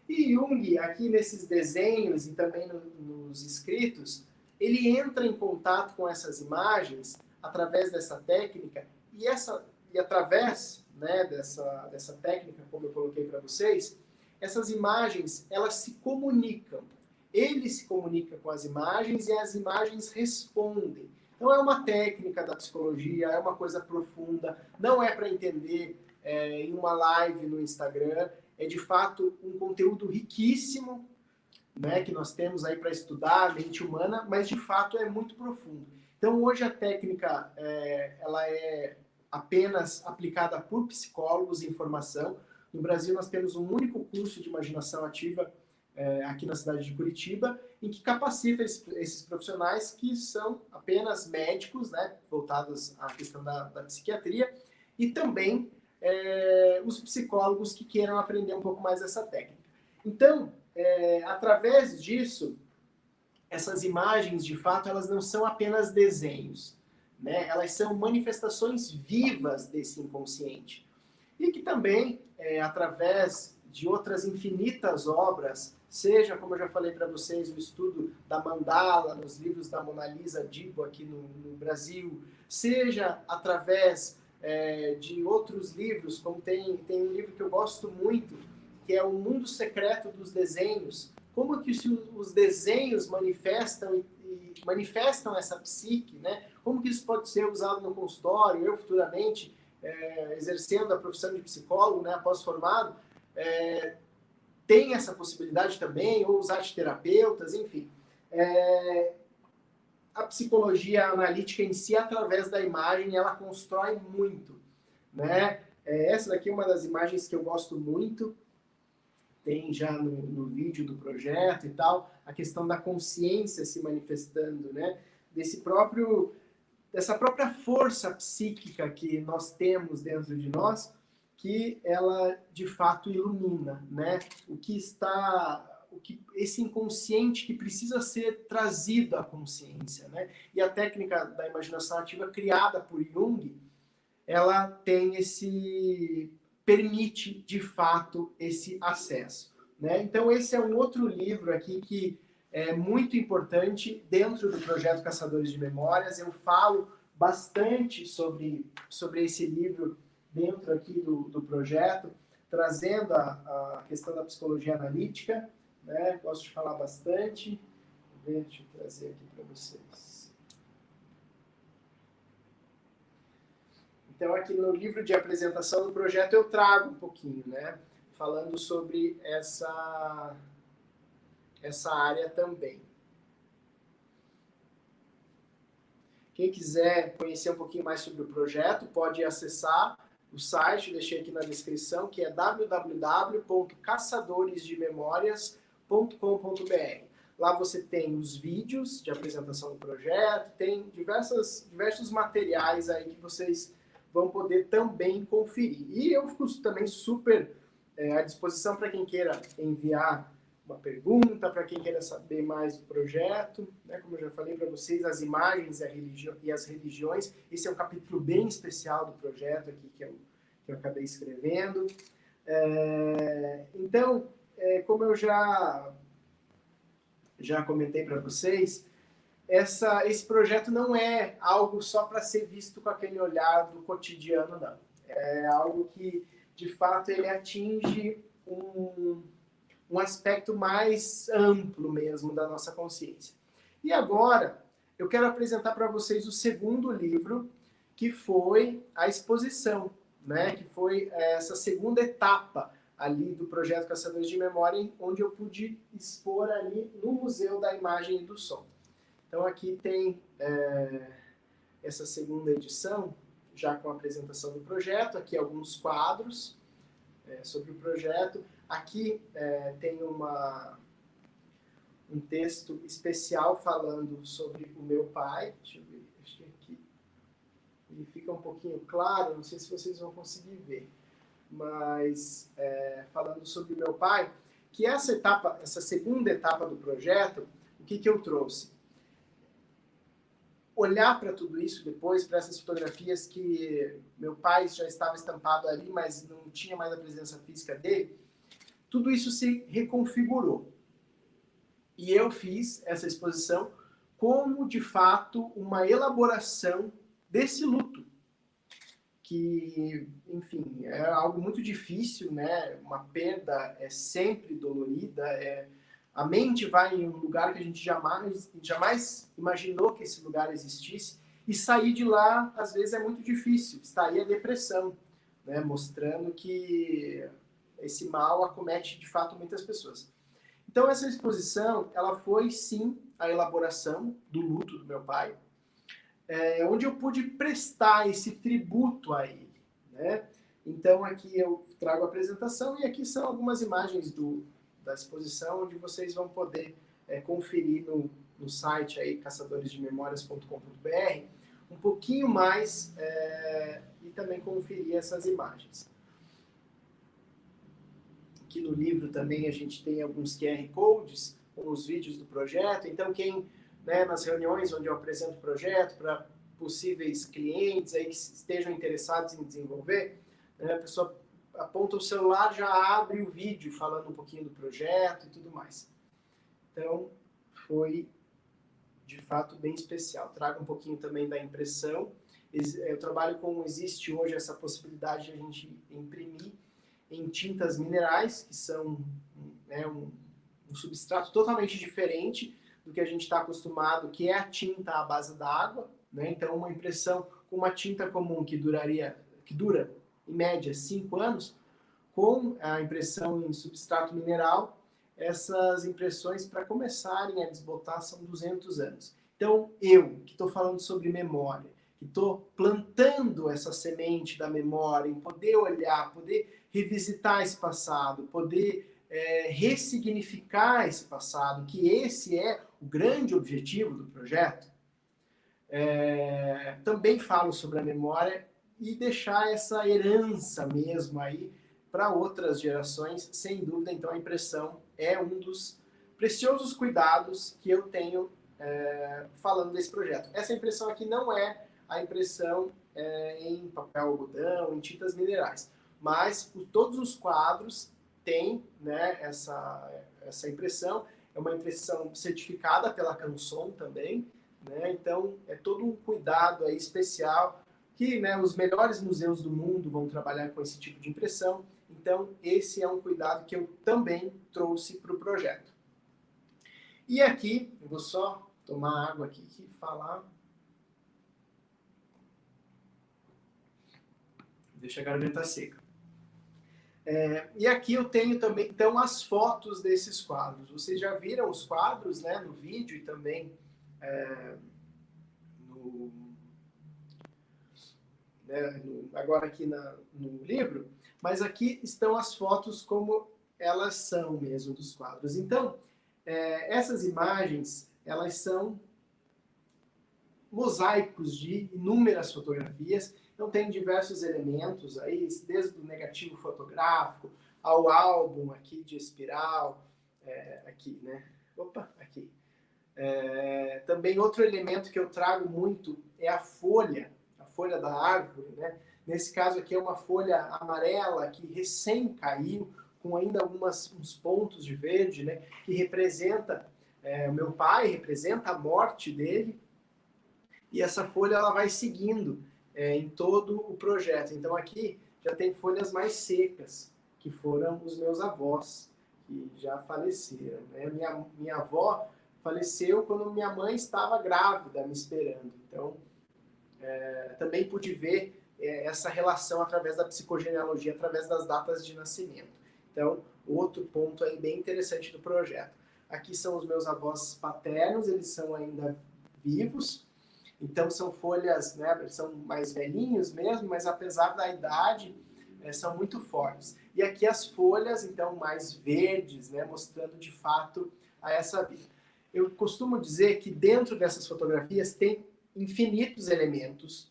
Speaker 1: E Jung, aqui nesses desenhos e também nos escritos, ele entra em contato com essas imagens através dessa técnica e através, né, dessa técnica, como eu coloquei para vocês, essas imagens, elas se comunicam. Ele se comunica com as imagens e as imagens respondem. Então é uma técnica da psicologia, é uma coisa profunda, não é para entender em uma live no Instagram, é de fato um conteúdo riquíssimo, né, que nós temos aí para estudar a mente humana, mas de fato é muito profundo. Então hoje a técnica ela é apenas aplicada por psicólogos em formação. No Brasil nós temos um único curso de imaginação ativa aqui na cidade de Curitiba, em que capacita esses profissionais que são apenas médicos, né, voltados à questão da psiquiatria, e também os psicólogos que queiram aprender um pouco mais dessa técnica. Então, através disso, essas imagens, de fato, elas não são apenas desenhos, né? Elas são manifestações vivas desse inconsciente. E que também, através de outras infinitas obras, seja, como eu já falei para vocês, o estudo da mandala, nos livros da Mona Lisa Dibo aqui no Brasil, seja através de outros livros, como tem um livro que eu gosto muito, que é O Mundo Secreto dos Desenhos, como que os desenhos manifestam essa psique, né? Como que isso pode ser usado no consultório, eu futuramente, exercendo a profissão de psicólogo, né, após formado, tem essa possibilidade também, ou usar de terapeutas, enfim. A psicologia analítica em si, através da imagem, ela constrói muito, né? Essa daqui é uma das imagens que eu gosto muito, tem já no vídeo do projeto e tal, a questão da consciência se manifestando, né? Dessa própria força psíquica que nós temos dentro de nós, que ela de fato ilumina, né? Esse inconsciente que precisa ser trazido à consciência, né? E a técnica da imaginação ativa criada por Jung, ela permite de fato esse acesso, né? Então esse é um outro livro aqui que é muito importante dentro do projeto Caçadores de Memórias. Eu falo bastante sobre esse livro dentro aqui do projeto, trazendo a questão da psicologia analítica, né? Gosto de falar bastante. Deixa eu trazer aqui para vocês. Então, aqui no livro de apresentação do projeto eu trago um pouquinho, né? Falando sobre essa área também. Quem quiser conhecer um pouquinho mais sobre o projeto, pode acessar o site, deixei aqui na descrição, que é www.caçadoresdememorias.com.br. Lá você tem os vídeos de apresentação do projeto, tem diversos materiais aí que vocês vão poder também conferir. E eu fico também super à disposição para quem queira enviar uma pergunta, para quem queira saber mais do projeto, né? Como eu já falei para vocês, as imagens e as religiões, esse é um capítulo bem especial do projeto aqui que eu acabei escrevendo. Então, como eu já comentei para vocês, esse projeto não é algo só para ser visto com aquele olhar do cotidiano, não. É algo que, de fato, ele atinge um aspecto mais amplo mesmo da nossa consciência. E agora, eu quero apresentar para vocês o segundo livro, que foi a exposição, né? Que foi essa segunda etapa ali do projeto Caçadores de Memória, onde eu pude expor ali no Museu da Imagem e do Som. Então aqui tem essa segunda edição, já com a apresentação do projeto, aqui alguns quadros sobre o projeto. Aqui tem um texto especial falando sobre o meu pai. Deixa eu ver, acho que aqui ele fica um pouquinho claro, não sei se vocês vão conseguir ver, mas falando sobre o meu pai, que essa segunda etapa do projeto, o que eu trouxe? Olhar para tudo isso depois, para essas fotografias que meu pai já estava estampado ali, mas não tinha mais a presença física dele, tudo isso se reconfigurou. E eu fiz essa exposição como, de fato, uma elaboração desse luto, que, enfim, é algo muito difícil, né? Uma perda é sempre dolorida, a mente vai em um lugar que a gente jamais imaginou que esse lugar existisse, e sair de lá, às vezes, é muito difícil. Está aí a depressão, né? Mostrando que esse mal acomete, de fato, muitas pessoas. Então, essa exposição, ela foi, sim, a elaboração do luto do meu pai, onde eu pude prestar esse tributo a ele, né? Então, aqui eu trago a apresentação, e aqui são algumas imagens da exposição, onde vocês vão poder conferir no site aí, caçadoresdememorias.com.br, um pouquinho mais e também conferir essas imagens. Aqui no livro também a gente tem alguns QR Codes com os vídeos do projeto, então quem, nas reuniões onde eu apresento o projeto para possíveis clientes aí que estejam interessados em desenvolver, a pessoa aponta o celular, já abre o vídeo falando um pouquinho do projeto e tudo mais. Então, foi de fato bem especial. Trago um pouquinho também da impressão. Eu trabalho existe hoje essa possibilidade de a gente imprimir em tintas minerais, que são um substrato totalmente diferente do que a gente está acostumado, que é a tinta à base da água, né? Então, uma impressão com uma tinta comum que dura em média 5 anos, com a impressão em substrato mineral, essas impressões, para começarem a desbotar, são 200 anos. Então, eu, que estou falando sobre memória, que estou plantando essa semente da memória, em poder olhar, poder revisitar esse passado, poder ressignificar esse passado, que esse é o grande objetivo do projeto. Também falo sobre a memória e deixar essa herança mesmo aí para outras gerações. Sem dúvida, então, a impressão é um dos preciosos cuidados que eu tenho falando desse projeto. Essa impressão aqui não é a impressão em papel algodão, em tintas minerais, mas todos os quadros têm, né, essa impressão. É uma impressão certificada pela Canson também, né? Então é todo um cuidado aí especial que, né, os melhores museus do mundo vão trabalhar com esse tipo de impressão. Então esse é um cuidado que eu também trouxe para o projeto. E aqui, eu vou só tomar água aqui e falar. Deixa a garganta seca. E aqui eu tenho também, então, as fotos desses quadros. Vocês já viram os quadros, né, no vídeo e também agora aqui no livro, mas aqui estão as fotos como elas são mesmo dos quadros. Então, essas imagens, elas são mosaicos de inúmeras fotografias. Então tem diversos elementos aí, desde o negativo fotográfico ao álbum aqui de espiral, aqui, né? Opa, aqui. Também outro elemento que eu trago muito é a folha da árvore, né? Nesse caso aqui é uma folha amarela que recém caiu, com ainda uns pontos de verde, né? Que representa, o meu pai representa a morte dele, e essa folha ela vai seguindo em todo o projeto. Então aqui já tem folhas mais secas, que foram os meus avós, que já faleceram, né? Minha avó faleceu quando minha mãe estava grávida, me esperando. Então, também pude ver essa relação através da psicogenealogia, através das datas de nascimento. Então, outro ponto aí bem interessante do projeto. Aqui são os meus avós paternos, eles são ainda vivos. Então são folhas, né, eles são mais velhinhos mesmo, mas apesar da idade, são muito fortes. E aqui as folhas, então, mais verdes, né, mostrando de fato a essa vida. Eu costumo dizer que dentro dessas fotografias tem infinitos elementos,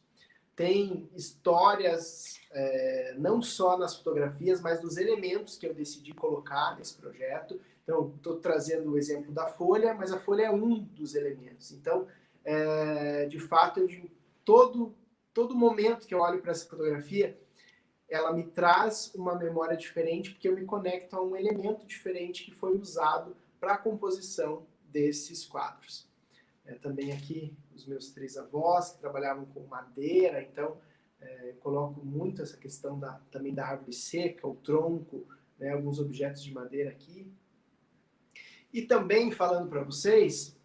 Speaker 1: tem histórias, não só nas fotografias, mas dos elementos que eu decidi colocar nesse projeto. Então, estou trazendo o exemplo da folha, mas a folha é um dos elementos. Então, de fato, todo momento que eu olho para essa fotografia, ela me traz uma memória diferente, porque eu me conecto a um elemento diferente que foi usado para a composição desses quadros. Também aqui os meus 3 avós que trabalhavam com madeira, então eu coloco muito essa questão também da árvore seca, o tronco, né, alguns objetos de madeira aqui. E também falando para vocês,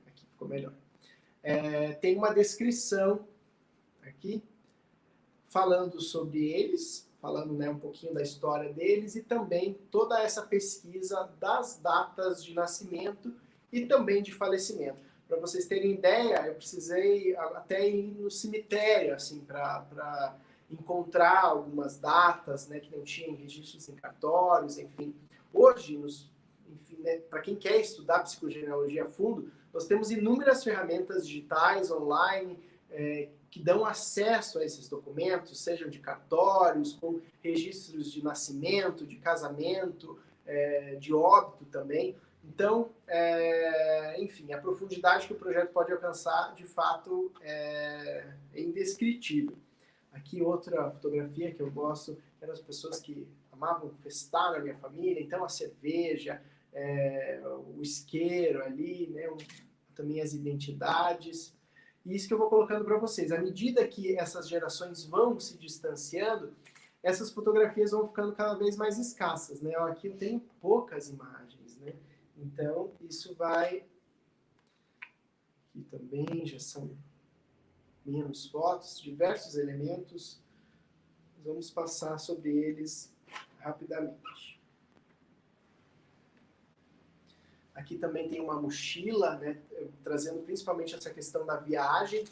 Speaker 1: aqui ficou melhor, tem uma descrição aqui, falando sobre eles, falando, né, um pouquinho da história deles e também toda essa pesquisa das datas de nascimento e também de falecimento. Para vocês terem ideia, eu precisei até ir no cemitério, assim, para encontrar algumas datas, né, que não tinham registros em cartórios, enfim. Hoje, né, para quem quer estudar psicogenealogia a fundo, nós temos inúmeras ferramentas digitais, online, que dão acesso a esses documentos, sejam de cartórios, com registros de nascimento, de casamento, de óbito também. Então, enfim, a profundidade que o projeto pode alcançar, de fato, é indescritível. Aqui outra fotografia que eu gosto, eram as pessoas que amavam festar na minha família, então a cerveja, o isqueiro ali, né, também as identidades. E isso que eu vou colocando para vocês. À medida que essas gerações vão se distanciando, essas fotografias vão ficando cada vez mais escassas, né? Aqui eu tenho poucas imagens, né? Então, isso vai... Aqui também já são menos fotos, diversos elementos. Vamos passar sobre eles rapidamente. Aqui também tem uma mochila, né, trazendo principalmente essa questão da viagem.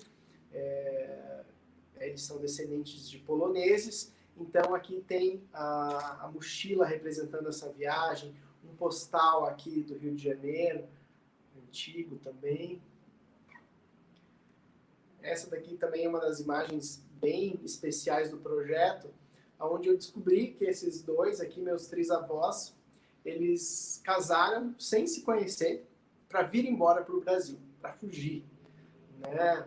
Speaker 1: eles são descendentes de poloneses. Então aqui tem a mochila representando essa viagem, um postal aqui do Rio de Janeiro, antigo também. Essa daqui também é uma das imagens bem especiais do projeto, onde eu descobri que esses dois aqui, meus trisavós, eles casaram sem se conhecer para vir embora para o Brasil, para fugir, né?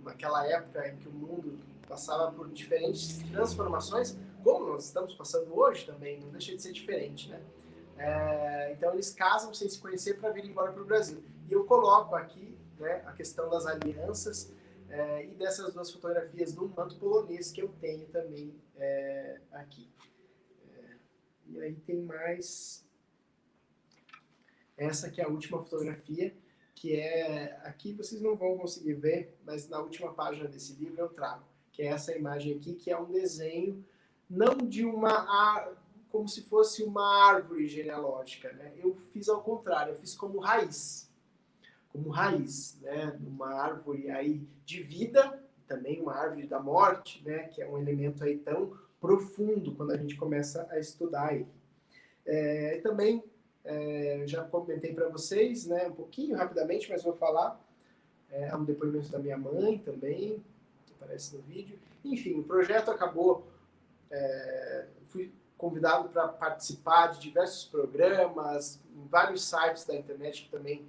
Speaker 1: Naquela época em que o mundo passava por diferentes transformações, como nós estamos passando hoje também, não deixa de ser diferente, né? Então eles casam sem se conhecer para vir embora para o Brasil. E eu coloco aqui, né, a questão das alianças e dessas duas fotografias do manto polonês que eu tenho também aqui. E aí tem mais essa que é a última fotografia, que é, aqui vocês não vão conseguir ver, mas na última página desse livro eu trago, que é essa imagem aqui, que é um desenho, não de como se fosse uma árvore genealógica, né? Eu fiz ao contrário, eu fiz como raiz, né? Uma árvore aí de vida, também uma árvore da morte, né? Que é um elemento aí tão profundo quando a gente começa a estudar ele. Também já comentei para vocês, né, um pouquinho rapidamente, mas vou falar. Há um depoimento da minha mãe também, que aparece no vídeo. Enfim, o projeto acabou. Fui convidado para participar de diversos programas, em vários sites da internet que também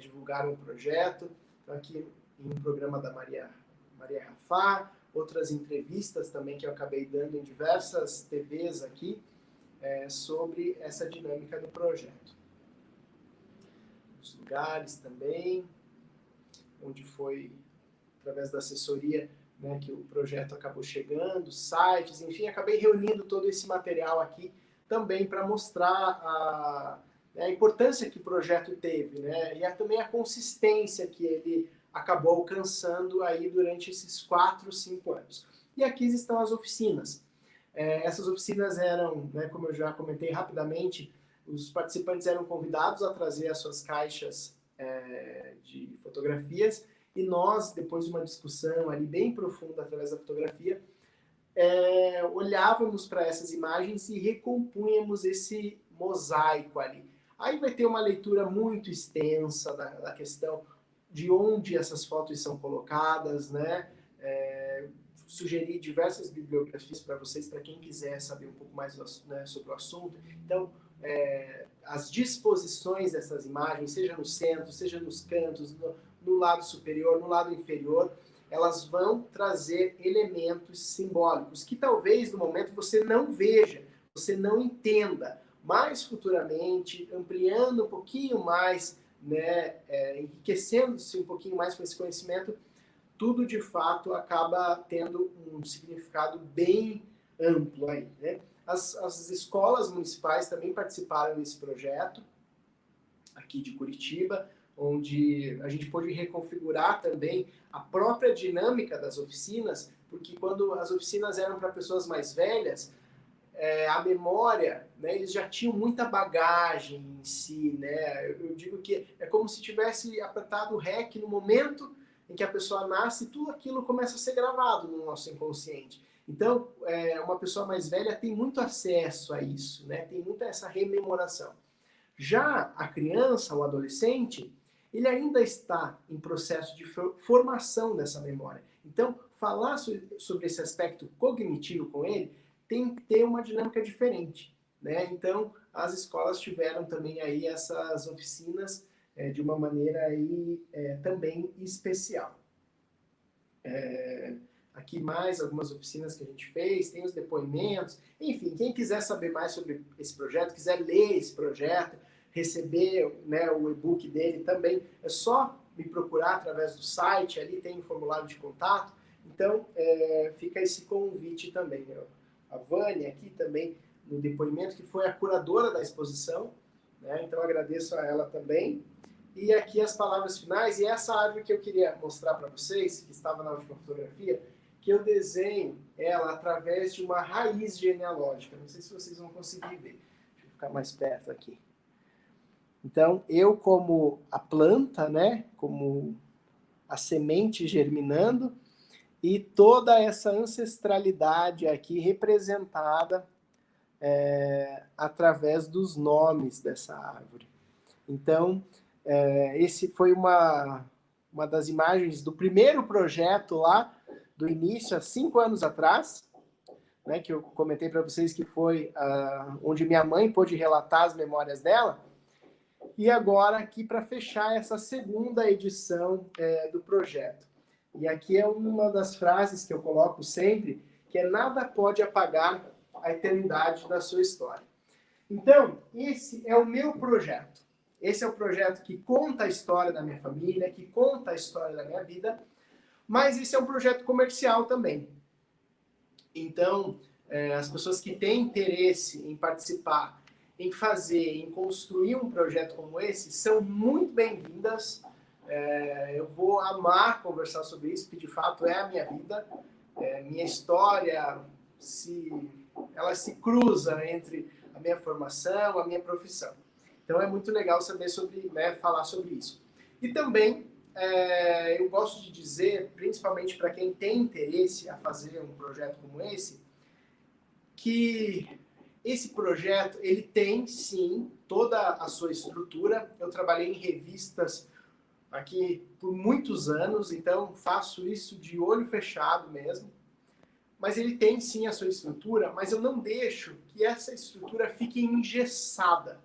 Speaker 1: divulgaram o projeto. Então, aqui em um programa da Maria Rafá, outras entrevistas também que eu acabei dando em diversas TVs aqui, sobre essa dinâmica do projeto. Os lugares também, onde foi, através da assessoria, né, que o projeto acabou chegando, sites, enfim, acabei reunindo todo esse material aqui também para mostrar a importância que o projeto teve, né, e também a consistência que ele acabou alcançando aí durante esses 4, 5 anos. E aqui estão as oficinas. Essas oficinas eram, né, como eu já comentei rapidamente, os participantes eram convidados a trazer as suas caixas de fotografias e nós, depois de uma discussão ali bem profunda através da fotografia, olhávamos para essas imagens e recompunhamos esse mosaico ali. Aí vai ter uma leitura muito extensa da questão de onde essas fotos são colocadas, né? Sugeri diversas bibliografias para vocês, para quem quiser saber um pouco mais, né, sobre o assunto. Então, as disposições dessas imagens, seja no centro, seja nos cantos, no lado superior, no lado inferior, elas vão trazer elementos simbólicos que talvez no momento você não veja, você não entenda, mas futuramente, ampliando um pouquinho mais, né, enriquecendo-se um pouquinho mais com esse conhecimento, tudo de fato acaba tendo um significado bem amplo aí, né? As escolas municipais também participaram desse projeto, aqui de Curitiba, onde a gente pôde reconfigurar também a própria dinâmica das oficinas, porque quando as oficinas eram para pessoas mais velhas, a memória, né, eles já tinham muita bagagem em si, né? Eu digo que é como se tivesse apertado o REC no momento em que a pessoa nasce, tudo aquilo começa a ser gravado no nosso inconsciente. Então, uma pessoa mais velha tem muito acesso a isso, né? Tem muita essa rememoração. Já a criança, o adolescente, ele ainda está em processo de formação dessa memória. Então, falar sobre esse aspecto cognitivo com ele tem que ter uma dinâmica diferente, né? Então, as escolas tiveram também aí essas oficinas de uma maneira aí também especial. Aqui mais algumas oficinas que a gente fez, tem os depoimentos, enfim, quem quiser saber mais sobre esse projeto, quiser ler esse projeto, receber, né, o e-book dele também, é só me procurar através do site, ali tem um formulário de contato, então fica esse convite também. A Vânia aqui também no depoimento, que foi a curadora da exposição, né, então agradeço a ela também. E aqui as palavras finais, e essa árvore que eu queria mostrar para vocês, que estava na última fotografia, que eu desenho ela através de uma raiz genealógica. Não sei se vocês vão conseguir ver. Deixa eu ficar mais perto aqui. Então, eu como a planta, né, como a semente germinando, e toda essa ancestralidade aqui representada através dos nomes dessa árvore. Então, esse foi uma das imagens do primeiro projeto lá, do início, há 5 anos atrás, né, que eu comentei para vocês que foi onde minha mãe pôde relatar as memórias dela. E agora aqui para fechar essa segunda edição do projeto. E aqui é uma das frases que eu coloco sempre, que é: nada pode apagar a eternidade da sua história. Então, esse é o meu projeto. Esse é o projeto que conta a história da minha família, que conta a história da minha vida, mas esse é um projeto comercial também. Então, as pessoas que têm interesse em participar, em fazer, em construir um projeto como esse, são muito bem-vindas. Eu vou amar conversar sobre isso, porque de fato é a minha vida, minha história, ela se cruza entre a minha formação, a minha profissão. Então é muito legal saber sobre, falar sobre isso. E também eu gosto de dizer, principalmente para quem tem interesse a fazer um projeto como esse, que esse projeto ele tem sim toda a sua estrutura. Eu trabalhei em revistas aqui por muitos anos, então faço isso de olho fechado mesmo. Mas ele tem sim a sua estrutura, mas eu não deixo que essa estrutura fique engessada.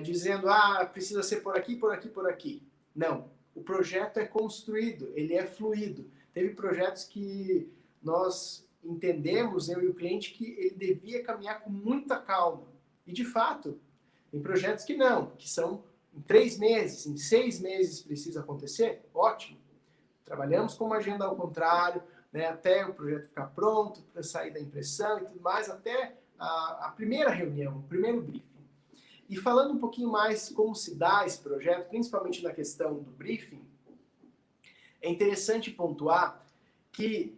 Speaker 1: Dizendo, precisa ser por aqui, por aqui, por aqui. Não, o projeto é construído, ele é fluido. Teve projetos que nós entendemos, eu e o cliente, que ele devia caminhar com muita calma. E de fato, tem projetos que não, que são em 3 meses, em 6 meses precisa acontecer, ótimo. Trabalhamos com uma agenda ao contrário, até o projeto ficar pronto, para sair da impressão e tudo mais, até a primeira reunião, o primeiro briefing. E falando um pouquinho mais como se dá esse projeto, principalmente na questão do briefing, é interessante pontuar que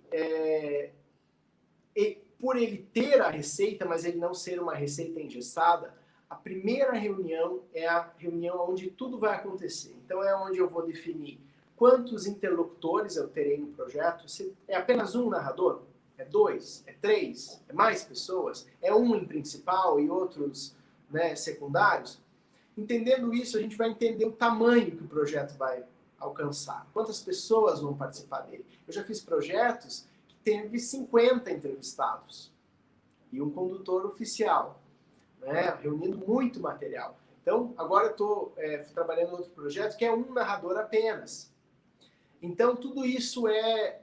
Speaker 1: por ele ter a receita, mas ele não ser uma receita engessada, a primeira reunião é a reunião onde tudo vai acontecer. Então é onde eu vou definir quantos interlocutores eu terei no projeto. Se é apenas um narrador? É 2? É 3? É mais pessoas? É um em principal e outros secundários? Entendendo isso, a gente vai entender o tamanho que o projeto vai alcançar. Quantas pessoas vão participar dele? Eu já fiz projetos que teve 50 entrevistados e um condutor oficial, reunindo muito material. Então, agora eu estou trabalhando em outro projeto que é um narrador apenas. Então, tudo isso é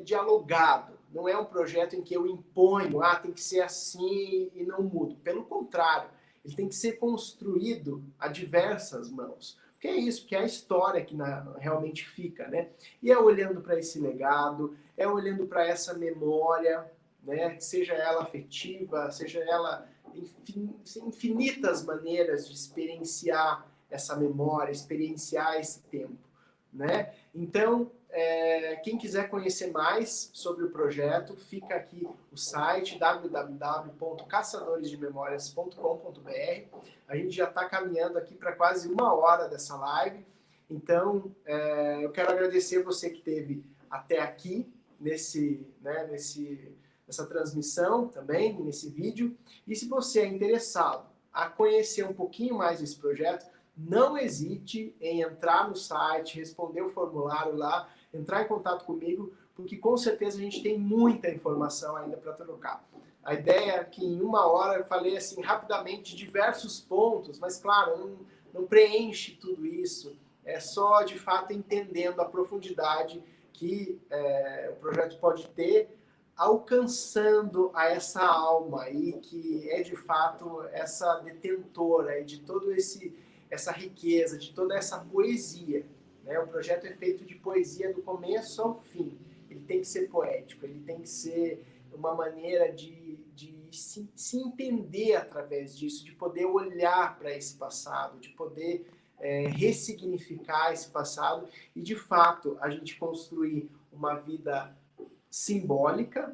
Speaker 1: dialogado. Não é um projeto em que eu imponho, tem que ser assim e não mudo. Pelo contrário, ele tem que ser construído a diversas mãos. Porque é isso, porque é a história que realmente fica, E é olhando para esse legado, é olhando para essa memória, seja ela afetiva, seja ela infinitas maneiras de experienciar essa memória, experienciar esse tempo, Então, quem quiser conhecer mais sobre o projeto, fica aqui o site www.caçadoresdememórias.com.br. A gente já está caminhando aqui para quase 1 hora dessa live. Então, eu quero agradecer você que esteve até aqui nessa transmissão também, nesse vídeo. E se você é interessado a conhecer um pouquinho mais desse projeto, não hesite em entrar no site, responder o formulário lá, entrar em contato comigo, porque com certeza a gente tem muita informação ainda para trocar. A ideia é que em 1 hora eu falei assim rapidamente diversos pontos, mas claro, não preenche tudo isso, é só de fato entendendo a profundidade que o projeto pode ter, alcançando a essa alma e que é de fato essa detentora de todo essa riqueza, de toda essa poesia. O projeto é feito de poesia do começo ao fim. Ele tem que ser poético, ele tem que ser uma maneira de se entender através disso, de poder olhar para esse passado, de poder ressignificar esse passado e, de fato, a gente construir uma vida simbólica,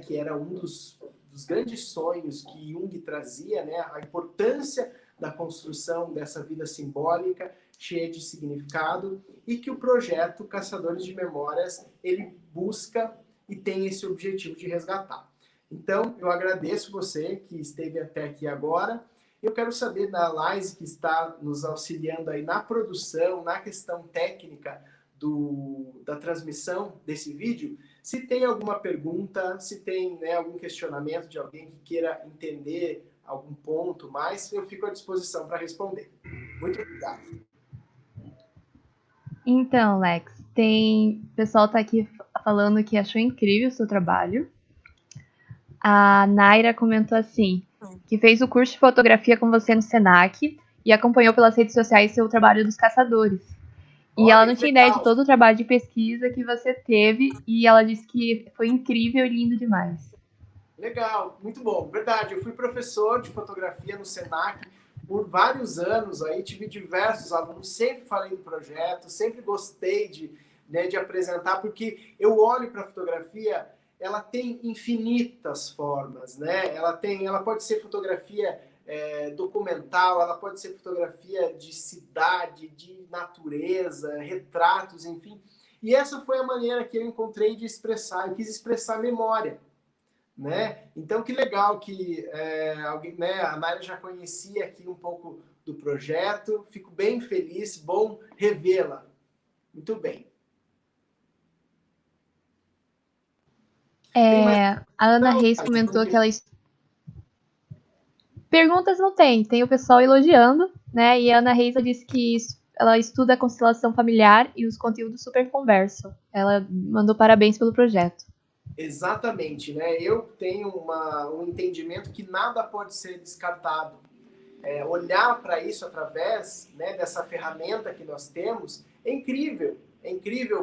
Speaker 1: que era um dos grandes sonhos que Jung trazia, a importância da construção dessa vida simbólica, cheia de significado e que o projeto Caçadores de Memórias, ele busca e tem esse objetivo de resgatar. Então, eu agradeço você que esteve até aqui agora. Eu quero saber da Laís, que está nos auxiliando aí na produção, na questão técnica da transmissão desse vídeo, se tem alguma pergunta, se tem, né, algum questionamento de alguém que queira entender algum ponto mais, eu fico à disposição para responder. Muito obrigado.
Speaker 8: Então, Lex, o pessoal tá aqui falando que achou incrível o seu trabalho. A Naira comentou assim, que fez o curso de fotografia com você no Senac e acompanhou pelas redes sociais seu trabalho dos caçadores. E ela não tinha ideia de todo o trabalho de pesquisa que você teve e ela disse que foi incrível e lindo demais.
Speaker 1: Legal, muito bom. Verdade, eu fui professor de fotografia no Senac por vários anos, aí tive diversos alunos, sempre falei do projeto, sempre gostei de apresentar, porque eu olho para a fotografia, ela tem infinitas formas, né? Ela pode ser fotografia documental, ela pode ser fotografia de cidade, de natureza, retratos, enfim. E essa foi a maneira que eu encontrei de expressar, eu quis expressar memória. Né? Então, que legal que alguém, né, a Naira já conhecia aqui um pouco do projeto, fico bem feliz, bom revê-la. Muito bem.
Speaker 8: A Ana Reis comentou que ela... Perguntas não tem o pessoal elogiando, né? E a Ana Reis disse que ela estuda a constelação familiar e os conteúdos super conversam. Ela mandou parabéns pelo projeto.
Speaker 1: Exatamente, né? Eu tenho um entendimento que nada pode ser descartado. Olhar para isso através, né, dessa ferramenta que nós temos é incrível,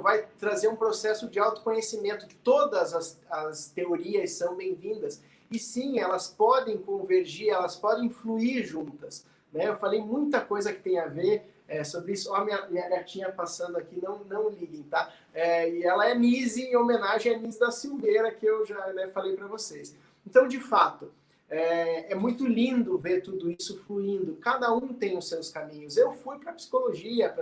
Speaker 1: vai trazer um processo de autoconhecimento. Todas as teorias são bem-vindas. E sim, elas podem convergir, elas podem fluir juntas. Né? Eu falei muita coisa que tem a ver sobre isso. Ó, minha gatinha passando aqui, não liguem, tá? E ela é Nise, em homenagem a Nise da Silveira, que eu já, né, falei para vocês. Então, de fato, é muito lindo ver tudo isso fluindo. Cada um tem os seus caminhos. Eu fui para psicologia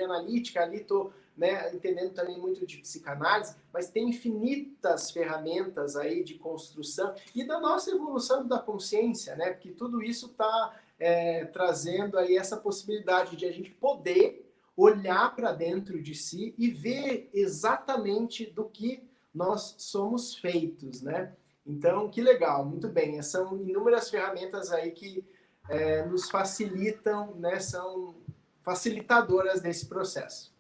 Speaker 1: analítica, ali estou, né, entendendo também muito de psicanálise, mas tem infinitas ferramentas aí de construção e da nossa evolução da consciência, né? Porque tudo isso está trazendo aí essa possibilidade de a gente poder olhar para dentro de si e ver exatamente do que nós somos feitos, né? Então, que legal, muito bem. São inúmeras ferramentas aí que nos facilitam, né? São facilitadoras desse processo.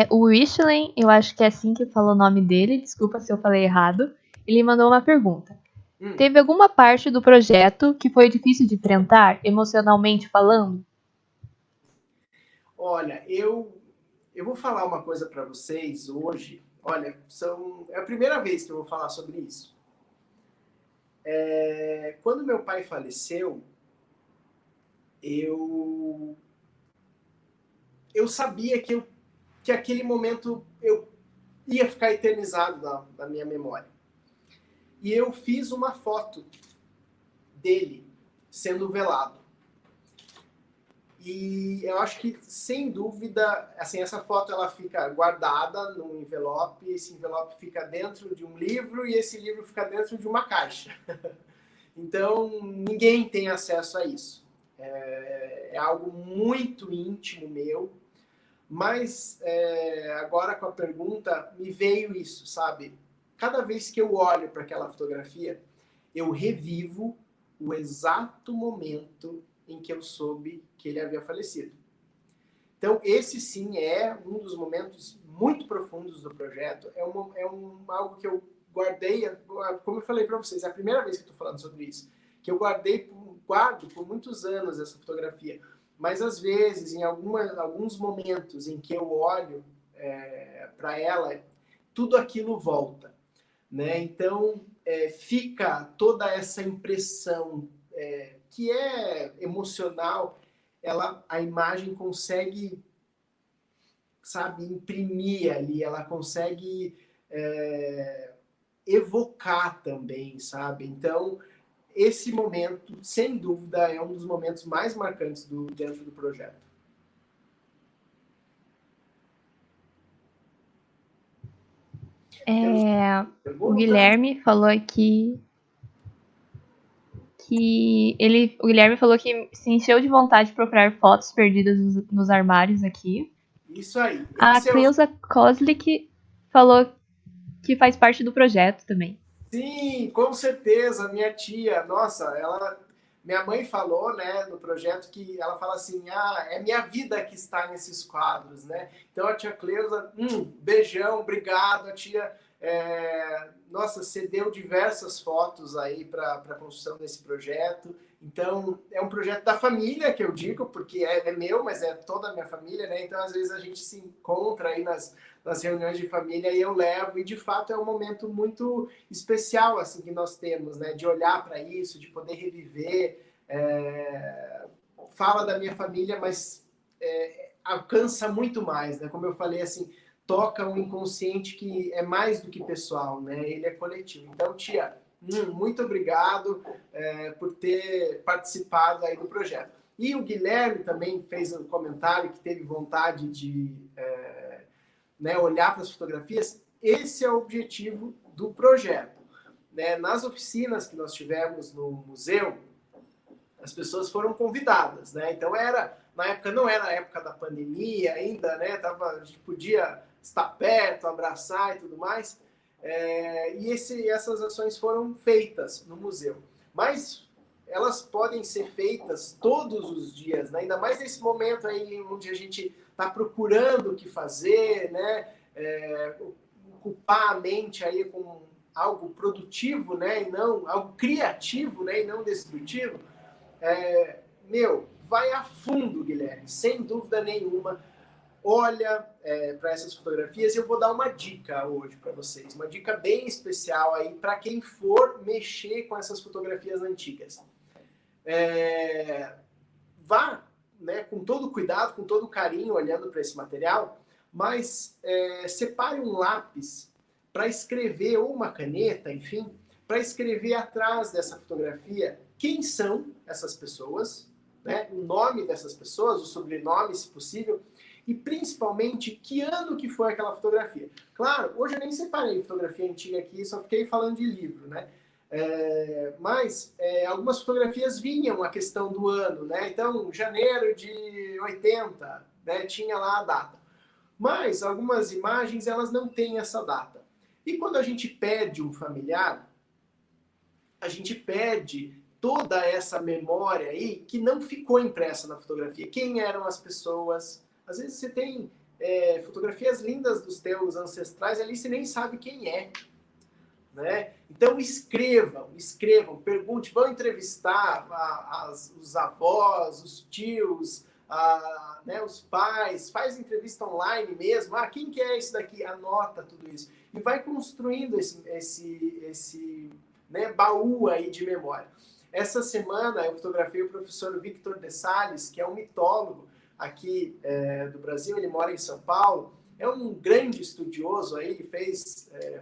Speaker 8: O Wishlen, eu acho que é assim que fala o nome dele, desculpa se eu falei errado, ele mandou uma pergunta. Teve alguma parte do projeto que foi difícil de enfrentar, emocionalmente falando?
Speaker 1: Olha, eu vou falar uma coisa para vocês hoje. Olha, é a primeira vez que eu vou falar sobre isso. Quando meu pai faleceu, eu sabia que aquele momento eu ia ficar eternizado na minha memória. E eu fiz uma foto dele sendo velado. E eu acho que, sem dúvida, assim, essa foto ela fica guardada num envelope, esse envelope fica dentro de um livro e esse livro fica dentro de uma caixa. Então, ninguém tem acesso a isso. É algo muito íntimo meu, mas agora com a pergunta me veio isso, sabe? Cada vez que eu olho para aquela fotografia, eu revivo o exato momento em que eu soube que ele havia falecido. Então, esse sim é um dos momentos muito profundos do projeto. Algo que eu guardei, como eu falei para vocês, é a primeira vez que eu estou falando sobre isso, que eu guardo por muitos anos essa fotografia. Mas, às vezes, em alguns momentos em que eu olho para ela, tudo aquilo volta. Né? Então, fica toda essa impressão que é emocional, a imagem consegue, sabe, imprimir ali, ela consegue evocar também, sabe? Então, esse momento, sem dúvida, é um dos momentos mais marcantes dentro do projeto.
Speaker 8: O Guilherme falou aqui o Guilherme falou que se encheu de vontade de procurar fotos perdidas nos armários aqui.
Speaker 1: Isso aí.
Speaker 8: A Cleusa Kozlik falou que faz parte do projeto também.
Speaker 1: Sim, com certeza. Minha tia, nossa, minha mãe falou, né, no projeto, que ela fala assim, é minha vida que está nesses quadros, né? Então a tia Cleusa, beijão, obrigado, a tia. Nossa, você deu diversas fotos aí para a construção desse projeto. Então, é um projeto da família, que eu digo, porque é meu, mas é toda a minha família, né? Então, às vezes, a gente se encontra aí nas reuniões de família e eu levo, e de fato é um momento muito especial, assim, que nós temos, né? De olhar para isso, de poder reviver. Fala da minha família, mas alcança muito mais, né? Como eu falei, assim, toca um inconsciente que é mais do que pessoal, né? Ele é coletivo. Então, tia, muito obrigado por ter participado aí do projeto. E o Guilherme também fez um comentário que teve vontade de olhar para as fotografias. Esse é o objetivo do projeto, né? Nas oficinas que nós tivemos no museu, as pessoas foram convidadas, né? Então na época não era a época da pandemia ainda, né? A gente podia estar perto, abraçar e tudo mais. E essas ações foram feitas no museu. Mas elas podem ser feitas todos os dias, né? Ainda mais nesse momento aí onde a gente está procurando o que fazer, né? Ocupar a mente aí com algo produtivo, né? E não algo criativo, né? E não destrutivo. Vai a fundo, Guilherme, sem dúvida nenhuma. Olha para essas fotografias e eu vou dar uma dica hoje para vocês, uma dica bem especial aí para quem for mexer com essas fotografias antigas. Vá, né, com todo cuidado, com todo carinho, olhando para esse material, mas separe um lápis para escrever, ou uma caneta, enfim, para escrever atrás dessa fotografia quem são essas pessoas, né, o nome dessas pessoas, o sobrenome, se possível, e principalmente que ano que foi aquela fotografia. Claro, hoje eu nem separei fotografia antiga aqui, só fiquei falando de livro, né? Mas algumas fotografias vinham a questão do ano, né? Então, janeiro de 80, né? Tinha lá a data. Mas algumas imagens, elas não têm essa data. E quando a gente perde um familiar, a gente perde toda essa memória aí que não ficou impressa na fotografia. Quem eram as pessoas? Às vezes você tem fotografias lindas dos teus ancestrais ali, você nem sabe quem é, né? Então escrevam, pergunte, vão entrevistar os avós, os tios, né, os pais, faz entrevista online mesmo. Quem que é esse daqui? Anota tudo isso. E vai construindo esse né, baú aí de memória. Essa semana eu fotografei o professor Victor de Salles, que é um mitólogo aqui do Brasil, ele mora em São Paulo, é um grande estudioso aí, ele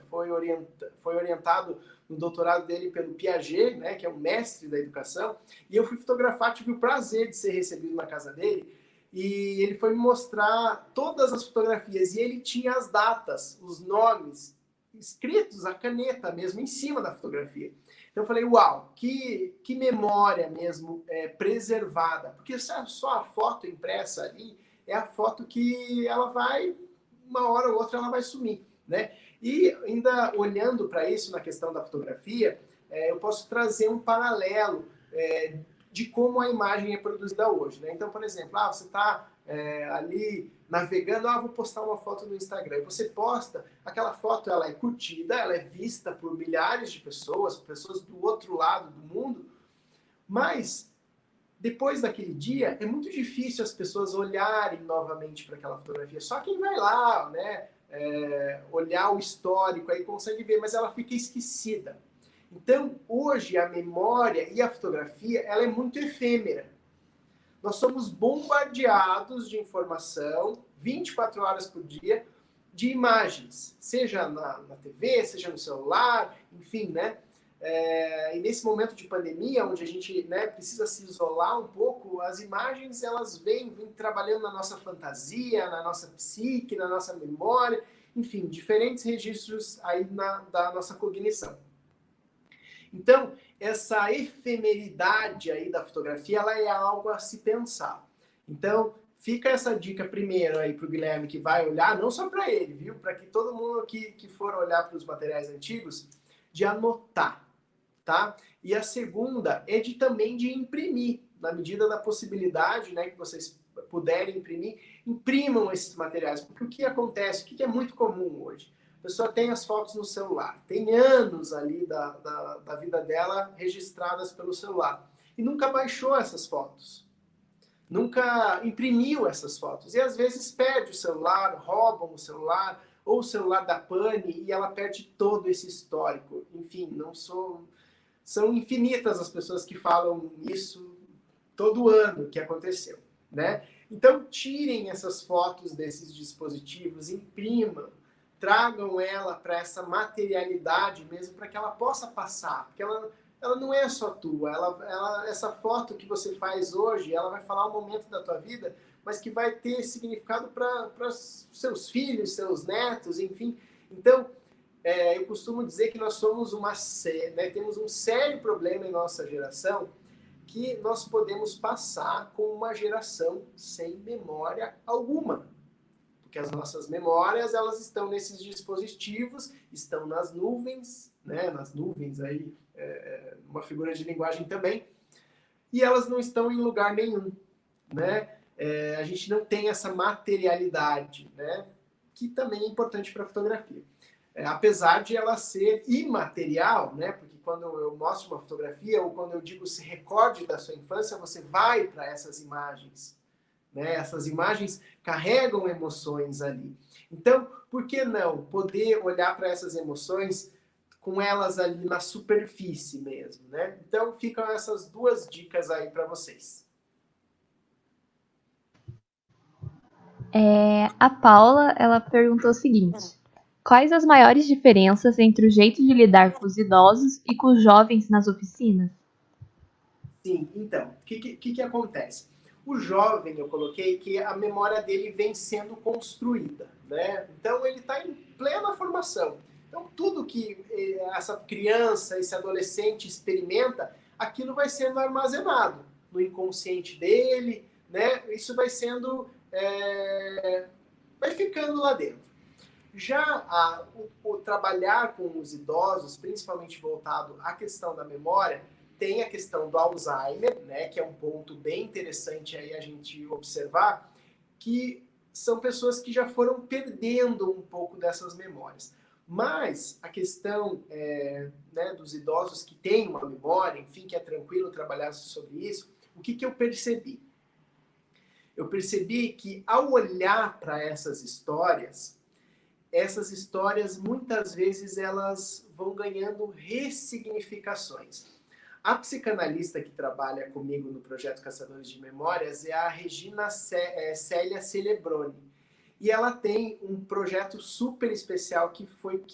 Speaker 1: foi orientado no doutorado dele pelo Piaget, né, que é um mestre da educação, e eu fui fotografar, tive o prazer de ser recebido na casa dele, e ele foi me mostrar todas as fotografias, e ele tinha as datas, os nomes, escritos a caneta mesmo, em cima da fotografia. Então eu falei, uau, que memória mesmo preservada. Porque só a foto impressa ali é a foto que ela vai, uma hora ou outra, ela vai sumir, né? E ainda olhando para isso na questão da fotografia, eu posso trazer um paralelo de como a imagem é produzida hoje, né? Então, por exemplo, você está ali navegando, vou postar uma foto no Instagram. E você posta, aquela foto ela é curtida, ela é vista por milhares de pessoas do outro lado do mundo, mas depois daquele dia é muito difícil as pessoas olharem novamente para aquela fotografia. Só quem vai lá, né, olhar o histórico aí consegue ver, mas ela fica esquecida. Então, hoje a memória e a fotografia, ela é muito efêmera. Nós somos bombardeados de informação 24 horas por dia, de imagens, seja na TV, seja no celular, enfim, né? E nesse momento de pandemia, onde a gente, né, precisa se isolar um pouco, as imagens elas vêm trabalhando na nossa fantasia, na nossa psique, na nossa memória, enfim, diferentes registros aí da nossa cognição. Então, essa efemeridade aí da fotografia, ela é algo a se pensar. Então, fica essa dica primeiro aí para o Guilherme, que vai olhar, não só para ele, viu? Para que todo mundo que for olhar para os materiais antigos, de anotar, tá? E a segunda é também de imprimir, na medida da possibilidade, né, que vocês puderem imprimir, imprimam esses materiais, porque o que acontece, o que é muito comum hoje? A pessoa tem as fotos no celular, tem anos ali da vida dela registradas pelo celular, e nunca baixou essas fotos, nunca imprimiu essas fotos, e às vezes perde o celular, roubam o celular, ou o celular da pane, e ela perde todo esse histórico. Enfim, são infinitas as pessoas que falam isso todo ano que aconteceu, né? Então, tirem essas fotos desses dispositivos, imprimam, tragam ela para essa materialidade mesmo, para que ela possa passar, porque ela não é só tua, essa foto que você faz hoje, ela vai falar um momento da tua vida, mas que vai ter significado para seus filhos, seus netos, enfim. Então, eu costumo dizer que nós somos temos um sério problema em nossa geração, que nós podemos passar com uma geração sem memória alguma. Porque as nossas memórias, elas estão nesses dispositivos, estão nas nuvens, né? Nas nuvens aí, uma figura de linguagem também, e elas não estão em lugar nenhum, né? A gente não tem essa materialidade, né? Que também é importante para a fotografia. Apesar de ela ser imaterial, né? Porque quando eu mostro uma fotografia, ou quando eu digo se recorde da sua infância, você vai para essas imagens, né? Essas imagens carregam emoções ali. Então, por que não poder olhar para essas emoções com elas ali na superfície mesmo, né? Então, ficam essas duas dicas aí para vocês.
Speaker 8: A Paula, ela perguntou o seguinte: quais as maiores diferenças entre o jeito de lidar com os idosos e com os jovens nas oficinas?
Speaker 1: Sim, então, o que acontece? O jovem, eu coloquei que a memória dele vem sendo construída, né? Então, ele está em plena formação. Então, tudo que essa criança, esse adolescente experimenta, aquilo vai sendo armazenado no inconsciente dele, né? Isso vai sendo... vai ficando lá dentro. Já o trabalhar com os idosos, principalmente voltado à questão da memória, tem a questão do Alzheimer, né, que é um ponto bem interessante aí a gente observar, que são pessoas que já foram perdendo um pouco dessas memórias. Mas a questão né, dos idosos que têm uma memória, enfim, que é tranquilo trabalhar sobre isso, o que eu percebi? Eu percebi que ao olhar para essas histórias muitas vezes elas vão ganhando ressignificações. A psicanalista que trabalha comigo no projeto Caçadores de Memórias é a Regina Célia Celebroni. E ela tem um projeto super especial que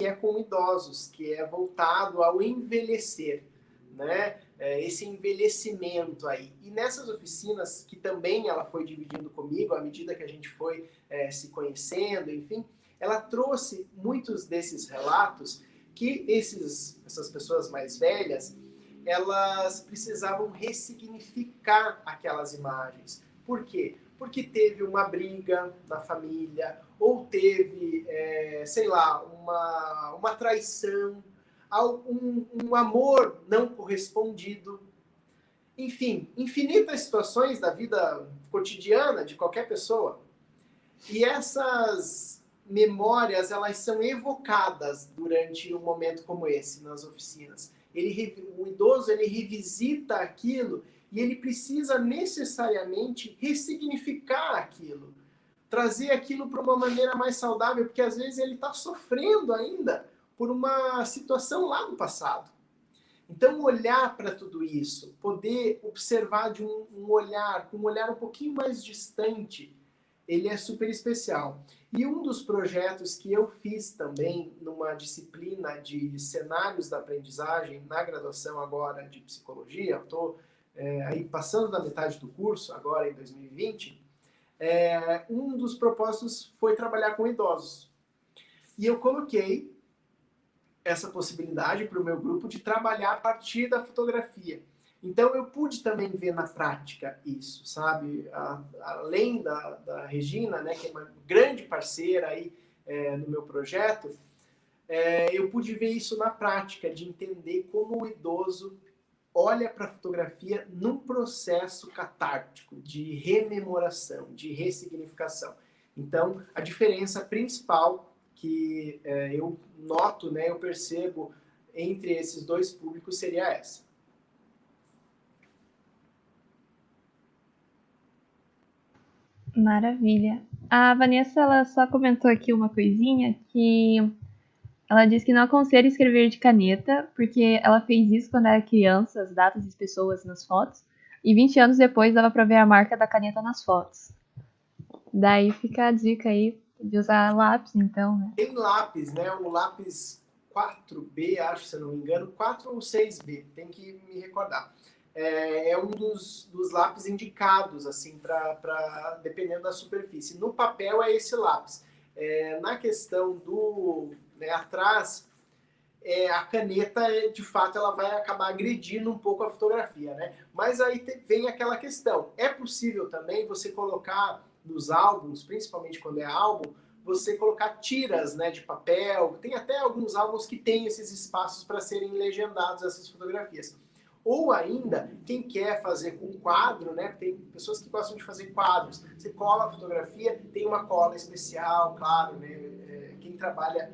Speaker 1: é com idosos, que é voltado ao envelhecer, né? Esse envelhecimento aí. E nessas oficinas, que também ela foi dividindo comigo, à medida que a gente foi se conhecendo, enfim, ela trouxe muitos desses relatos que essas pessoas mais velhas, elas precisavam ressignificar aquelas imagens. Por quê? Porque teve uma briga na família, ou teve, sei lá, uma traição, um amor não correspondido. Enfim, infinitas situações da vida cotidiana de qualquer pessoa. E essas memórias, elas são evocadas durante um momento como esse, nas oficinas. O idoso, ele revisita aquilo e ele precisa necessariamente ressignificar aquilo, trazer aquilo para uma maneira mais saudável, porque às vezes ele está sofrendo ainda por uma situação lá no passado. Então, olhar para tudo isso, poder observar de com um olhar um pouquinho mais distante, ele é super especial. E um dos projetos que eu fiz também numa disciplina disciplina de cenários da aprendizagem na graduação agora de psicologia, estou aí passando da metade do curso, agora em 2020, um dos propósitos foi trabalhar com idosos. E eu coloquei essa possibilidade para o meu grupo de trabalhar a partir da fotografia. Então eu pude também ver na prática isso, sabe? Além da Regina, né, que é uma grande parceira aí no meu projeto, eu pude ver isso na prática, de entender como o idoso olha para a fotografia num processo catártico de rememoração, de ressignificação. Então, a diferença principal que eu noto, né, eu percebo entre esses dois públicos seria essa.
Speaker 8: Maravilha. A Vanessa, ela só comentou aqui uma coisinha, que ela disse que não aconselha escrever de caneta, porque ela fez isso quando era criança, as datas e pessoas nas fotos, e 20 anos depois dava pra ver a marca da caneta nas fotos. Daí fica a dica aí de usar lápis, então, né?
Speaker 1: Tem lápis, né? O lápis 4B, acho, se eu não me engano, 4 ou 6B, tem que me recordar. É um dos lápis indicados, assim, dependendo da superfície. No papel é esse lápis. Na questão do atrás, a caneta, de fato, ela vai acabar agredindo um pouco a fotografia, né? Mas aí vem aquela questão. É possível também você colocar nos álbuns, principalmente quando é álbum, você colocar tiras, né, de papel. Tem até alguns álbuns que têm esses espaços para serem legendados essas fotografias. Ou ainda, quem quer fazer com quadro, né? Tem pessoas que gostam de fazer quadros. Você cola a fotografia, tem uma cola especial, claro, né? Quem trabalha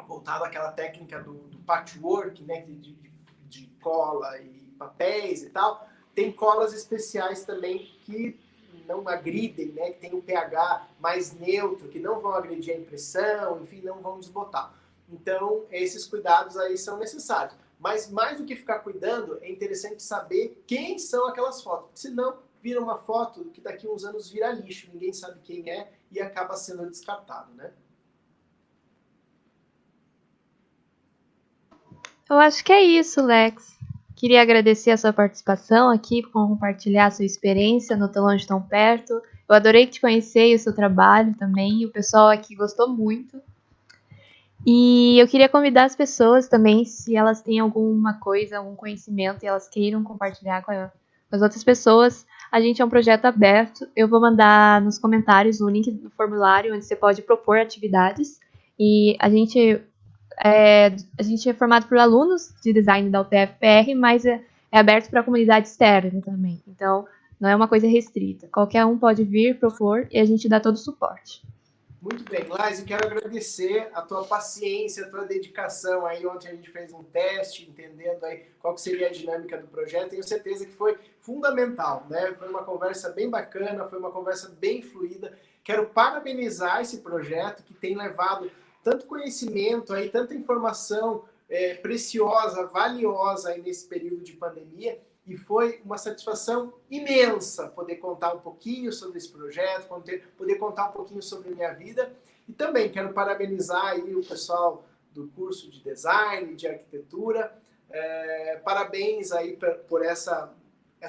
Speaker 1: voltado àquela técnica do patchwork, né? De cola e papéis e tal, tem colas especiais também que não agridem, né? Que tem um pH mais neutro, que não vão agredir a impressão, enfim, não vão desbotar. Então, esses cuidados aí são necessários. Mas mais do que ficar cuidando, é interessante saber quem são aquelas fotos. Porque senão vira uma foto que daqui a uns anos vira lixo, ninguém sabe quem é e acaba sendo descartado, né?
Speaker 8: Eu acho que é isso, Lex. Queria agradecer a sua participação aqui, por compartilhar a sua experiência no Tão Longe Tão Perto. Eu adorei te conhecer e o seu trabalho também. O pessoal aqui gostou muito. E eu queria convidar as pessoas também, se elas têm alguma coisa, algum conhecimento e elas queiram compartilhar com as outras pessoas. A gente é um projeto aberto. Eu vou mandar nos comentários o link do formulário onde você pode propor atividades. E a gente é formado por alunos de design da UTF-PR, mas é aberto para a comunidade externa também. Então, não é uma coisa restrita. Qualquer um pode vir, propor, e a gente dá todo o suporte.
Speaker 1: Muito bem, Lais, eu quero agradecer a tua paciência, a tua dedicação. Aí ontem a gente fez um teste, entendendo aí qual que seria a dinâmica do projeto. Tenho certeza que foi fundamental, né? Foi uma conversa bem bacana, foi uma conversa bem fluida. Quero parabenizar esse projeto que tem levado tanto conhecimento, aí, tanta informação preciosa, valiosa aí nesse período de pandemia. E foi uma satisfação imensa poder contar um pouquinho sobre esse projeto, poder contar um pouquinho sobre a minha vida. E também quero parabenizar aí o pessoal do curso de design, de arquitetura. Parabéns aí por essa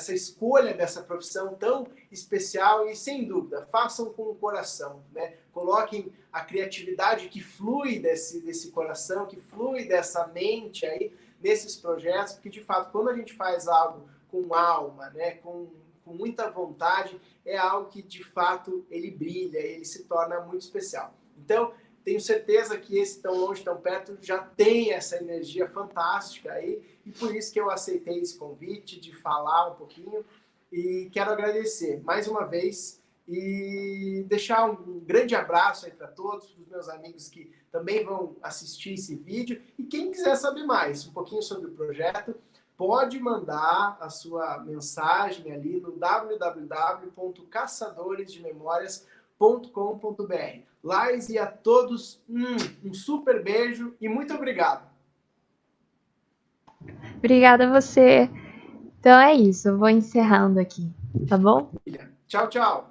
Speaker 1: escolha dessa profissão tão especial e, sem dúvida, façam com o coração, né? Coloquem a criatividade que flui desse coração, que flui dessa mente aí, nesses projetos, porque, de fato, quando a gente faz algo com alma, né, com muita vontade, é algo que, de fato, ele brilha, ele se torna muito especial. Então, tenho certeza que esse Tão Longe, Tão Perto já tem essa energia fantástica aí, e por isso que eu aceitei esse convite de falar um pouquinho, e quero agradecer mais uma vez e deixar um grande abraço aí para todos, para os meus amigos que também vão assistir esse vídeo. E quem quiser saber mais, um pouquinho sobre o projeto, pode mandar a sua mensagem ali no www.caçadoresdememórias.com.br. Lais, e a todos um super beijo e muito obrigado.
Speaker 8: Obrigada a você. Então é isso, eu vou encerrando aqui, tá bom?
Speaker 1: Tchau, tchau.